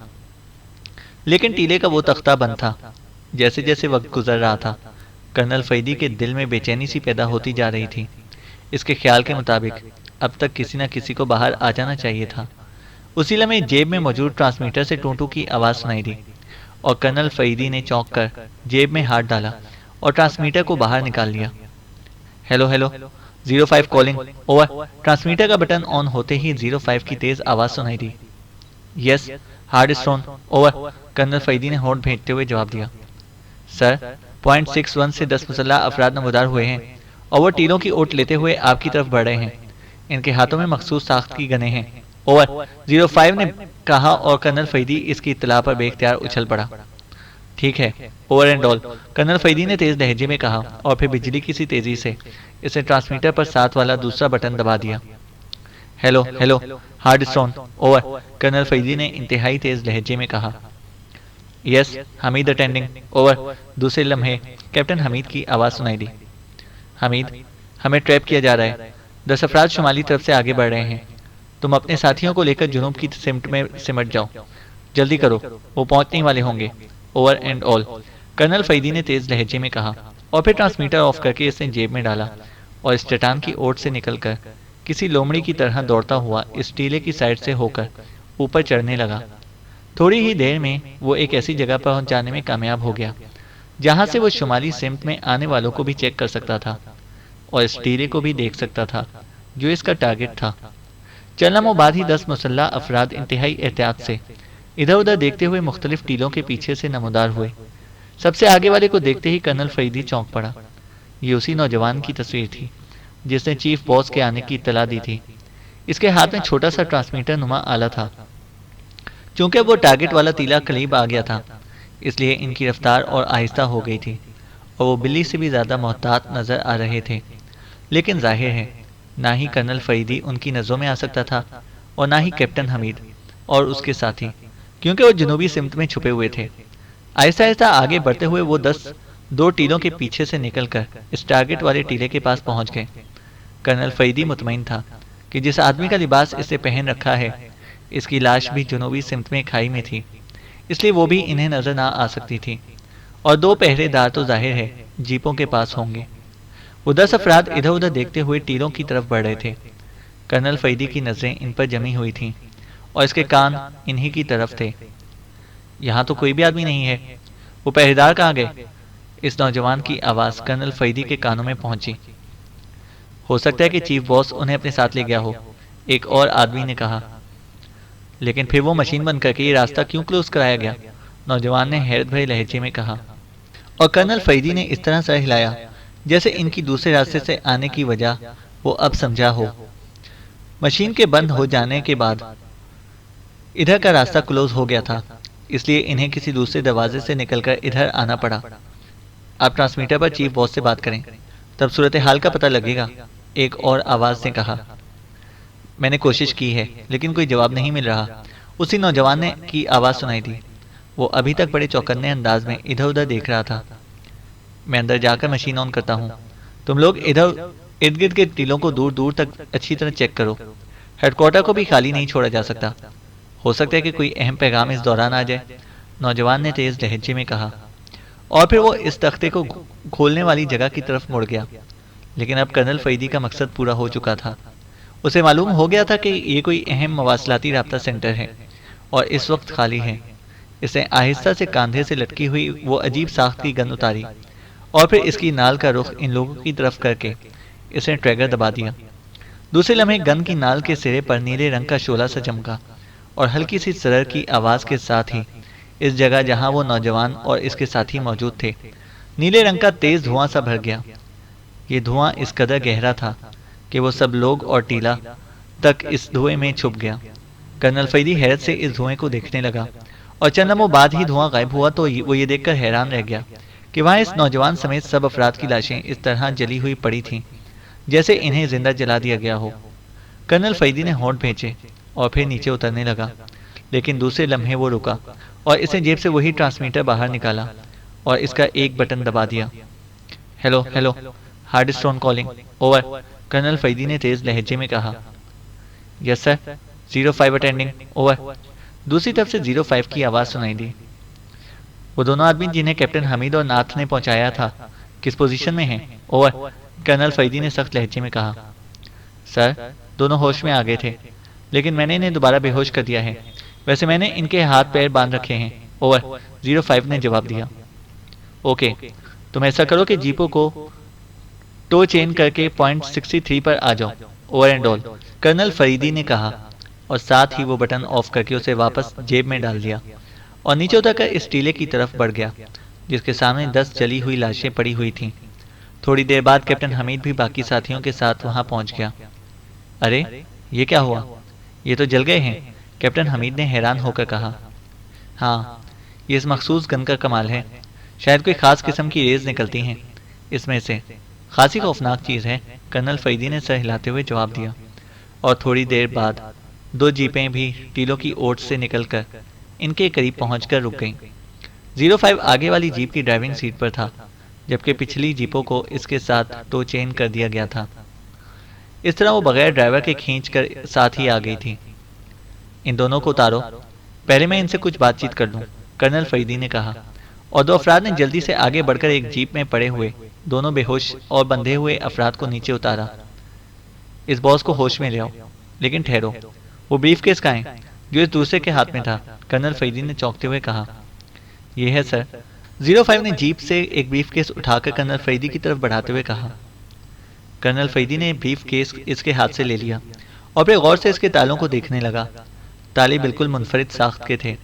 लेकिन टीले का वो तख्ता बंद था। जैसे जैसे वक्त गुजर रहा था, कर्नल फैदी के दिल में बेचैनी सी पैदा होती जा रही थी। इसके ख्याल के मुताबिक अब तक किसी न किसी को बाहर आ जाना चाहिए था। उसी लम्हे जेब में मौजूद ट्रांसमीटर से टूटू की आवाज़ सुनाई दी और कर्नल फैदी ने चौंक कर जेब में हाथ डाला और ट्रांसमीटर को बाहर निकाल लिया। Hello hello, 05 calling over, transmitter का बटन ऑन होते ही 05 की तेज आवाज़ सुनाई दी। Yes hard stone over, colonel फैदी ने होंठ भेजते हुए जवाब दिया। सर, पॉइंट 61 से 10 मुसल्ला अफराद नमूदार हुए हैं और वो टीलों की ओट लेते हुए आपकी तरफ बढ़ रहे हैं। इनके हाथों में मखसूस साख्त की गनें हैं ओवर, 05 ने कहा और कर्नल फैदी इसकी इत्तला पर बेख्तियार उछल पड़ा। ठीक है, ओवर एंड ऑल, कर्नल फैदी ने तेज लहजे में कहा और फिर बिजली की सी तेजी से इसने ट्रांसमीटर पर 7 वाला दूसरा बटन दबा दिया। Hello hello, hard stone over, colonel फैदी ने इंतहाई तेज लहजे में कहा। यस हमीद अटेंडिंग ओवर, दूसरे लम्हे कैप्टन हमीद की आवाज़ सुनाई दी। हमीद, हमें ट्रैप किया जा रहा है। 10 अफराद शुमाली तरफ से आगे बढ़ रहे हैं। तुम अपने साथियों को लेकर जुनूब की सिमट में सिमट जाओ, जल्दी करो, वो पहुंचने वाले होंगे। ओवर एंड ऑल, कर्नल फैदी ने तेज लहजे में कहा और फिर ट्रांसमीटर ऑफ करके इसे जेब में डाला और इस चट्टान की ओट से निकलकर किसी लोमड़ी की तरह दौड़ता हुआ इस टीले की साइड से होकर ऊपर चढ़ने लगा। थोड़ी ही देर में वो एक ऐसी जगह पर पहुंच जाने में कामयाब हो गया जहां से वो शुमाली सिमत में आने वालों को भी चेक कर सकता था और इस टीले को भी देख सकता था जो इसका टारगेट था। चंद लम्हों बाद ही 10 मुसल्ला अफराद इंतहाई एहतियात से इधर उधर देखते हुए मुख्तलिफ टीलों के पीछे से नमूदार हुए। सबसे आगे वाले को देखते ही कर्नल फैदी चौंक पड़ा। ये उसी नौजवान की तस्वीर थी जिसने चीफ बॉस के आने की इत्तला दी थी। इसके हाथ में छोटा सा ट्रांसमीटर नुमा आला था। चूंकि वो टारगेट वाला तीला करीब आ गया था, इसलिए इनकी रफ्तार और आहिस्ता हो गई थी और वो बिल्ली से भी ज़्यादा मोहतात नज़र आ रहे थे। लेकिन जाहिर है ना ही कर्नल फैदी उनकी नज़रों में आ सकता था और ना ही कैप्टन हमीद और उसके साथी, क्योंकि वो जनूबी सिमत में छुपे हुए थे। आहिस्ता आहिस्ता आगे बढ़ते हुए वो 2 टीलों के पीछे से निकलकर इस टारगेट वाले टीले के पास पहुंच गए। कर्नल फैदी मुतमईन था कि जिस आदमी का लिबास इसे पहन रखा है, इसकी लाश भी जनूबी सिमत में खाई में थी, इसलिए वो भी इन्हें नजर ना आ सकती थी। और 2 पहरेदार तो जाहिर है जीपों के पास होंगे। वो 10 अफराद इधर उधर देखते हुए टीलों की तरफ बढ़ रहे थे। कर्नल फैदी की नजरें इन पर जमी हुई थीं और इसके कान इन्हीं की तरफ थे। यहाँ तो कोई भी आदमी नहीं है, वो पहरेदार कहाँ गए? इस नौजवान की आवाज़ कर्नल फैदी के कानों में पहुंची। हो सकता है कि चीफ बॉस उन्हें अपने साथ ले गया हो, एक और आदमी ने कहा। लेकिन फिर वो मशीन बंद करके ये रास्ता क्यों क्लोज कराया गया? नौजवान ने हैरत भरे लहजे में कहा। और कर्नल फरीदी ने इस तरह सर हिलाया जैसे इनकी दूसरे रास्ते से आने की वजह वो अब समझा हो। मशीन के बंद हो जाने के बाद इधर का रास्ता क्लोज हो गया था, इसलिए इन्हें किसी दूसरे दरवाजे से निकलकर इधर आना पड़ा। आप ट्रांसमीटर पर चीफ बॉस से बात करें, तब सूरत हाल का पता लगेगा, एक और आवाज ने कहा। मैंने कोशिश की है लेकिन कोई जवाब नहीं मिल रहा। उसी नौजवान ने की आवाज सुनाई दी। वो अभी तक बड़े चौकन्ने अंदाज में इधर उधर देख रहा था। मैं अंदर जाकर मशीन ऑन करता हूँ, तुम लोग इधर इर्द गिर्द के टीलों को दूर दूर तक अच्छी तरह चेक करो। हेडक्वार्टर को भी खाली नहीं छोड़ा जा सकता, हो सकता है कि कोई अहम पैगाम इस दौरान आ जाए, नौजवान ने तेज लहजे में कहा। और फिर वो इस तख्ते को खोलने वाली जगह की तरफ मुड़ गया। लेकिन अब कर्नल फरीदी का मकसद पूरा हो चुका था। उसे मालूम हो गया था कि ये कोई अहम मवासलाती राब्ता सेंटर है और इस वक्त खाली है। इसने आहिस्ता से कंधे से लटकी हुई वो अजीब साख्त की गन उतारी और फिर इसकी नाल का रुख इन लोगों की तरफ करके इसने ट्रैगर दबा दिया। दूसरे लम्हे गन की नाल के सिरे पर नीले रंग का शोला सा चमका और हल्की सी सरर की आवाज के साथ ही इस जगह जहां वो नौजवान और इसके साथी मौजूद थे, नीले रंग का तेज धुआं सा भर गया। ये धुआं इस कदर गहरा था कि वो सब लोग और टीला तक इस धुएं में छुप गया। कर्नल फरीदी हैरत से इस धुएं को देखने लगा और चंद लम्हों बाद ही धुआं गायब हुआ तो वो ये देखकर हैरान रह गया कि वहां इस नौजवान समेत सब अफराद की लाशें इस तरह जली हुई पड़ी थीं जैसे इन्हें जिंदा जला दिया गया हो। कर्नल फरीदी ने होंठ भींचे और फिर नीचे उतरने लगा, लेकिन दूसरे लम्हे वो रुका और इसने जेब से वही ट्रांसमीटर बाहर निकाला और इसका एक बटन दबा दिया। Hello hello, hard stone calling over, colonel Faridi ने तेज लहजे में कहा। Yes sir, 05 attending over. दूसरी तरफ से 05 की आवाज सुनाई दी। वो दोनों आदमी जिन्हें कैप्टन हमीद और नाथ ने पहुंचाया था किस पोजीशन में हैं? ओवर, कर्नल फरीदी ने सख्त लहजे में कहा। सर, दोनों होश में आ गए थे लेकिन मैंने इन्हें दोबारा बेहोश कर दिया है। वैसे मैंने इनके हाथ पैर बांध रखे हैं। ओवर, 05 ने जवाब दिया। ओके, तुम ऐसा करो कि जीपो को टो चेन करके पॉइंट 63 पर आ जाओ। Over and all, colonel Faridi ने कहा और साथ ही वो बटन ऑफ करके उसे वापस जेब में डाल दिया और नीचे उतरकर इस टीले की तरफ बढ़ गया जिसके सामने 10 जली हुई लाशें पड़ी हुई थीं। थोड़ी देर बाद कैप्टन हमीद भी बाकी साथियों के साथ वहां पहुंच गया। अरे, ये क्या हुआ? ये तो जल गए हैं, कैप्टन हमीद ने हैरान होकर कहा। हाँ, ये इस मखसूस गन का कमाल है। शायद कोई खास किस्म की रेज निकलती हैं इसमें से। खासी खौफनाक चीज़ है, कर्नल फरीदी ने सर हिलाते हुए जवाब दिया। और थोड़ी देर बाद 2 जीपें भी टीलों की ओट से निकलकर इनके करीब पहुंचकर रुक गईं। 05 आगे वाली जीप की ड्राइविंग सीट पर था, जबकि पिछली जीपों को इसके साथ टो चेन कर दिया गया था। इस तरह वो बगैर ड्राइवर के खींच कर साथ ही आ गई थी। इन दोनों को उतारो, पहले मैं इनसे कुछ बातचीत कर लूं, कर्नल फरीदी ने कहा। और 2 अफराद ने जल्दी से आगे बढ़कर एक जीप में पड़े हुए दोनों बेहोश और बंधे हुए अफराद को नीचे उतारा। इस बॉस को होश में ले आओ, लेकिन ठहरो, वो ब्रीफ केस कहाँ है जो इस दूसरे के हाथ में था? कर्नल फरीदी ने चौंकते हुए कहा। ये है सर। 05 ने जीप से एक ब्रीफ केस उठाकर कर्नल फरीदी की तरफ बढ़ाते हुए कहा। कर्नल फरीदी ने ब्रीफ केस इसके हाथ से ले लिया और फिर गौर से इसके तालों को देखने लगा। ताले बिल्कुल मुनफरिद साख्त के थे।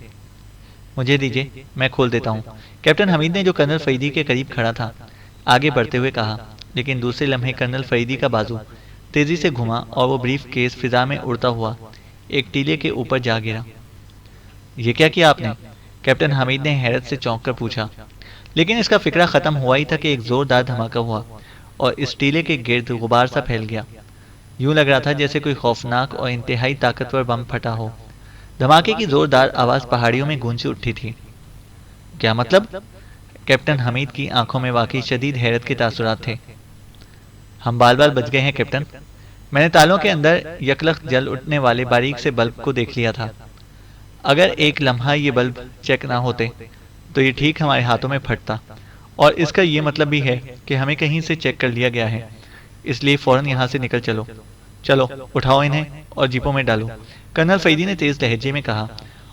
मुझे दीजिए, मैं खोल देता हूँ, कैप्टन हमीद ने, जो कर्नल फरीदी के करीब खड़ा था, आगे बढ़ते हुए कहा। लेकिन दूसरे लम्हे कर्नल फरीदी का बाजू तेजी से घुमा और वो ब्रीफ केस फिजा में उड़ता हुआ एक टीले के ऊपर जा गिरा। ये क्या किया आपने? कैप्टन हमीद ने हैरत से चौंक कर पूछा। लेकिन इसका फिक्रा खत्म हुआ ही था कि एक जोरदार धमाका हुआ और इस टीले के गिर्द गुबार सा फैल गया। यूं लग रहा था जैसे कोई खौफनाक और इंतहाई ताकतवर बम फटा हो। धमाके की जोरदार आवाज पहाड़ियों में गूंज उठी थी। क्या मतलब? कैप्टन हमीद की आंखों में वाकई शदीद हैरत के तासुरात थे। हम बाल बाल बच गए हैं कैप्टन। मैंने तालों के अंदर यकलख जल उठने वाले बारीक से बल्ब को देख लिया था। अगर एक लम्हा ये बल्ब चेक ना होते तो ये ठीक हमारे हाथों में फटता, और इसका ये मतलब भी है कि हमें कहीं से चेक कर लिया गया है, इसलिए फौरन यहाँ से निकल चलो। चलो, उठाओ इन्हें और जीपों में डालो, कर्नल फरीदी ने तेज लहजे में कहा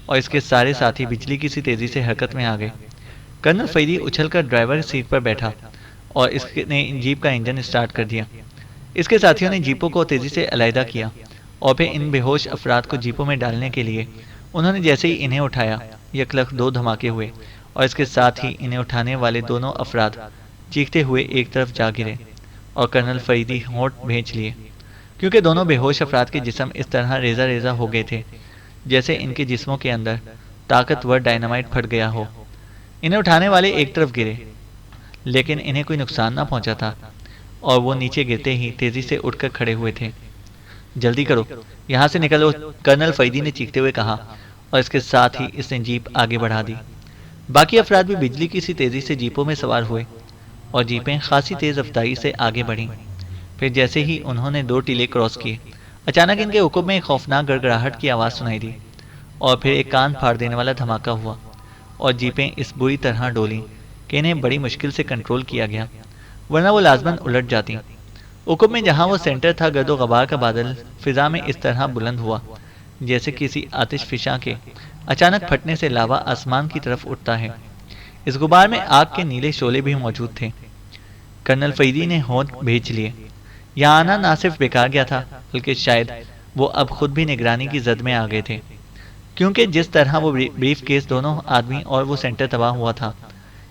और इसके सारे साथी बिजली की सी तेजी से हरकत में आ गए। कर्नल फरीदी उछलकर ड्राइवर सीट पर बैठा और इसने जीप का इंजन स्टार्ट कर दिया। इसके साथियों ने जीपों को तेजी से अलहदा किया और फिर इन बेहोश अफराद को जीपों में डालने के लिए उन्होंने जैसे ही इन्हें उठाया, यकलख 2 धमाके हुए और इसके साथ ही इन्हें उठाने वाले दोनों अफराद चीखते हुए एक तरफ जा गिरे और कर्नल फरीदी होंठ भींच लिए, क्योंकि दोनों बेहोश अफराद के जिस्म इस तरह रेजा रेजा हो गए थे जैसे इनके जिस्मों के अंदर ताकतवर डायनामाइट फट गया हो। इन्हें उठाने वाले एक तरफ गिरे, लेकिन इन्हें कोई नुकसान ना पहुंचा था और वो नीचे गिरते ही तेजी से उठकर खड़े हुए थे। जल्दी करो, यहाँ से निकलो, कर्नल फरीदी ने चीखते हुए कहा और इसके साथ ही इसने जीप आगे बढ़ा दी। बाकी अफराद भी बिजली की सी तेजी से जीपों में सवार हुए और जीपें खासी तेज रफ्तारी से आगे बढ़ीं। फिर जैसे ही उन्होंने 2 टीले क्रॉस किए, अचानक इनके उकुब में एक खौफनाक गड़गड़ाहट की आवाज़ सुनाई दी और फिर एक कान फाड़ देने वाला धमाका हुआ और जीपें इस बुरी तरह डोलीं कि इन्हें बड़ी मुश्किल से कंट्रोल किया गया, वरना वो लाजमन उलट जाती। उकुब में जहाँ वो सेंटर था, गर्दो गबार का बादल फिजा में इस तरह बुलंद हुआ जैसे किसी आतिशफिशा के अचानक फटने से लावा आसमान की तरफ उठता है। इस गुबार में आग के नीले शोले भी मौजूद थे। कर्नल फरीदी ने होंठ भींच लिए। यहाँ आना ना सिर्फ बेकार गया था, बल्कि शायद वो अब खुद भी निगरानी की जद में आ गए थे, क्योंकि जिस तरह वो ब्रीफ केस, दोनों आदमी और वो सेंटर तबाह हुआ था,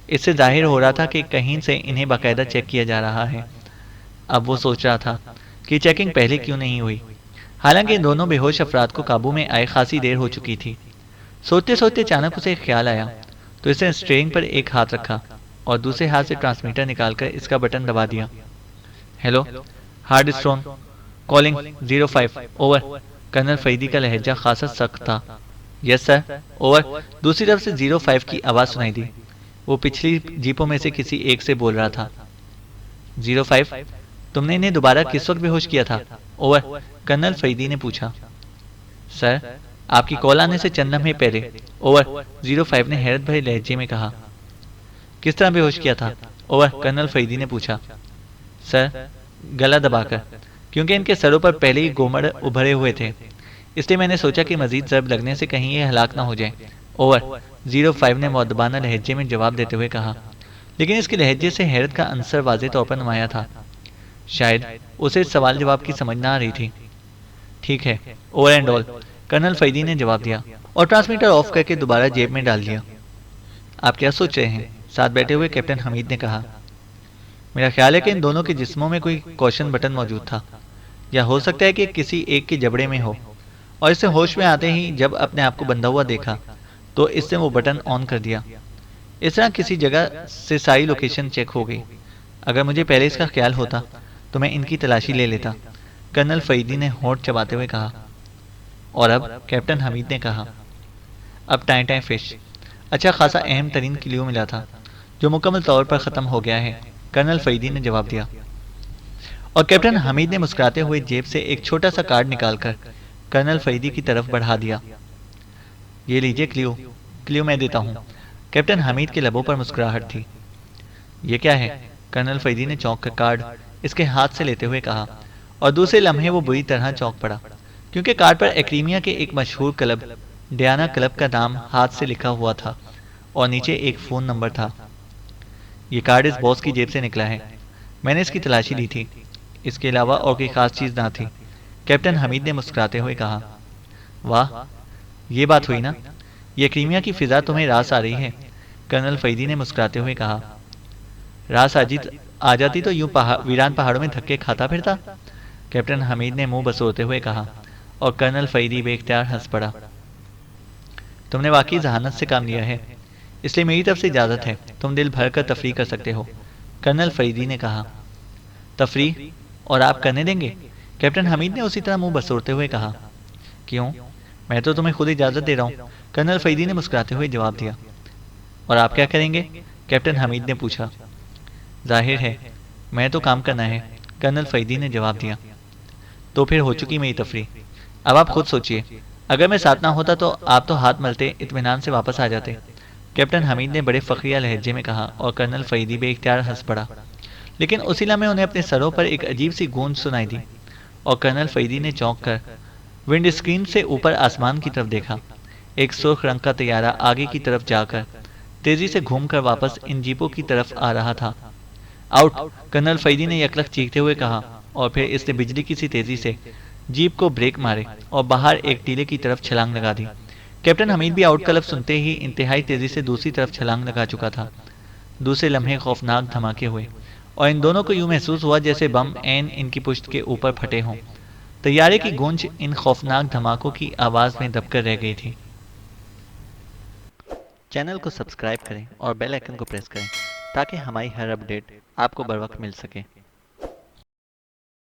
इससे जाहिर हो रहा था कि कहीं से इन्हें बाकायदा चेक किया जा रहा है। अब वो सोच रहा था कि चेकिंग पहले क्यों नहीं हुई, हालांकि इन दोनों बेहोश अफराद को काबू में आए खासी देर हो चुकी थी। सोचते सोचते अचानक उसे एक ख्याल आया, तो इसने स्टीयरिंग पर एक हाथ रखा और दूसरे हाथ से ट्रांसमीटर निकालकर इसका बटन दबा दिया। Hello, hard stone calling 05 over. Colonel Faridi का लहजा खासा सख्त था। Yes sir, over. दूसरी तरफ से 05 की आवाज़ सुनाई दी। वो पिछली जीपों में से किसी एक से बोल रहा था। 05, तुमने इन्हें दोबारा किस वक्त बेहोश किया था? ओवर। कर्नल फरीदी ने पूछा। सर, आपकी कॉल आने से चंद लम्हे पहले। ओवर। 05 ने हैरत भरे लहजे में कहा। किस तरह बेहोश किया था? ओवर। कर्नल फरीदी ने पूछा। सर, गला दबाकर, क्योंकि इनके सरों पर पहले ही गोमड़ उभरे हुए थे, इसलिए मैंने सोचा कि मजीद ज़रब लगने से कहीं ये हलाक ना हो जाए। ओवर। 05 ने मुअद्दबाना लहजे में जवाब देते हुए कहा, लेकिन इसके लहजे से हैरत का अंसर वाज़ेह तौर पर नुमाया था। शायद उसे सवाल जवाब की समझ ना आ रही थी। ठीक है, over and all, colonel Faridi ने जवाब दिया और ट्रांसमीटर ऑफ करके दोबारा जेब में डाल दिया। आप क्या सोच रहे हैं? साथ बैठे हुए कैप्टन हमीद ने कहा। मेरा ख्याल है कि इन दोनों के जिस्मों में कोई कॉशन बटन मौजूद था, या हो सकता है कि किसी एक के जबड़े में हो, और इससे होश में आते ही जब अपने आप को बंधा हुआ देखा तो इससे वो बटन ऑन कर दिया। इस तरह किसी जगह से सारी लोकेशन चेक हो गई। अगर मुझे पहले इसका ख्याल होता तो मैं इनकी तलाशी ले लेता, कर्नल फरीदी ने होंठ चबाते हुए कहा। और अब? कैप्टन हमीद ने कहा। अब टाइम टाइम फिश, अच्छा खासा अहम तरीन क्ल्यू मिला था जो मुकम्मल तौर पर ख़त्म हो गया है, कर्नल फरीदी ने जवाब दिया। और कैप्टन हमीद ने मुस्कुराते हुए जेब से एक छोटा सा कार्ड निकालकर कर्नल फरीदी की तरफ बढ़ा दिया। ये लीजिए क्ल्यू, क्ल्यू मैं देता हूँ। कैप्टन हमीद के लबों पर मुस्कुराहट थी। ये क्या है? कर्नल फरीदी ने चौंक कर कार्ड इसके हाथ से लेते हुए कहा, और दूसरे लम्हे वो बुरी तरह चौंक पड़ा, क्योंकि कार्ड पर एक्रीमिया के एक मशहूर क्लब, डियाना क्लब का नाम हाथ से लिखा हुआ था और नीचे एक फ़ोन नंबर था। ये कार्ड इस बॉस की जेब से निकला है, मैंने इसकी तलाशी ली थी, इसके अलावा और कोई ख़ास चीज़ ना थी, कैप्टन हमीद ने मुस्कुराते हुए कहा। वाह, ये बात हुई ना, ये क्रीमिया की फ़िज़ा तुम्हें रास आ रही है, कर्नल फरीदी ने मुस्कुराते हुए कहा। रास आ जाती तो यूं वीरान पहाड़ों में धक्के खाता फिरता, कैप्टन हमीद ने मुंह बसोरते हुए कहा, और कर्नल फरीदी बेख्तियार हंस पड़ा। तुमने वाकई जहानत से काम लिया है, इसलिए मेरी तरफ से इजाज़त है, तुम दिल भर कर तफरी कर सकते हो, कर्नल फरीदी ने कहा। तफरी? और आप करने देंगे? कैप्टन हमीद ने उसी तरह मुंह बसोरते हुए कहा। क्यों, मैं तो तुम्हें खुद इजाज़त दे रहा हूँ, कर्नल फरीदी ने मुस्कुराते हुए जवाब दिया। और आप क्या करेंगे? कैप्टन हमीद ने पूछा। जाहिर है मैं तो काम करना है, कर्नल फरीदी ने जवाब दिया। तो फिर हो चुकी मेरी तफरी, अब आप खुद सोचिए, अगर मैं साथ ना होता तो आप तो हाथ मलते इत्मीनान से वापस आ जाते, कैप्टन हमीद ने बड़े फ़ख्रिया लहजे में कहा, और कर्नल फरीदी बेख्तियार हंस पड़ा। लेकिन उसी लम्हे उन्हें अपने सरों पर एक अजीब सी गूंज सुनाई दी, और कर्नल फरीदी ने चौंक कर विंड स्क्रीन से ऊपर आसमान की तरफ देखा। एक सुर्ख रंग का तैयारा आगे की तरफ जाकर तेजी से घूमकर वापस इन जीपों की तरफ आ रहा था। आउट, कर्नल फरीदी ने यकलख चीखते हुए कहा, और फिर इसने बिजली की सी तेजी से जीप को ब्रेक मारे और बाहर एक टीले की तरफ छलांग लगा दी। कैप्टन हमीद भी आउट का लफ्ज़ सुनते ही इंतहाई तेज़ी से दूसरी तरफ छलांग लगा चुका था। दूसरे लम्हे खौफनाक धमाके हुए और इन दोनों को यूं महसूस हुआ जैसे बम ऐन इनकी पुश्त के ऊपर फटे हों। तैयारे की गूंज इन खौफनाक धमाकों की आवाज़ में दबकर रह गई थी। चैनल को सब्सक्राइब करें और बेल आइकन को प्रेस करें ताकि हमारी हर अपडेट आपको बर वक्त मिल सके।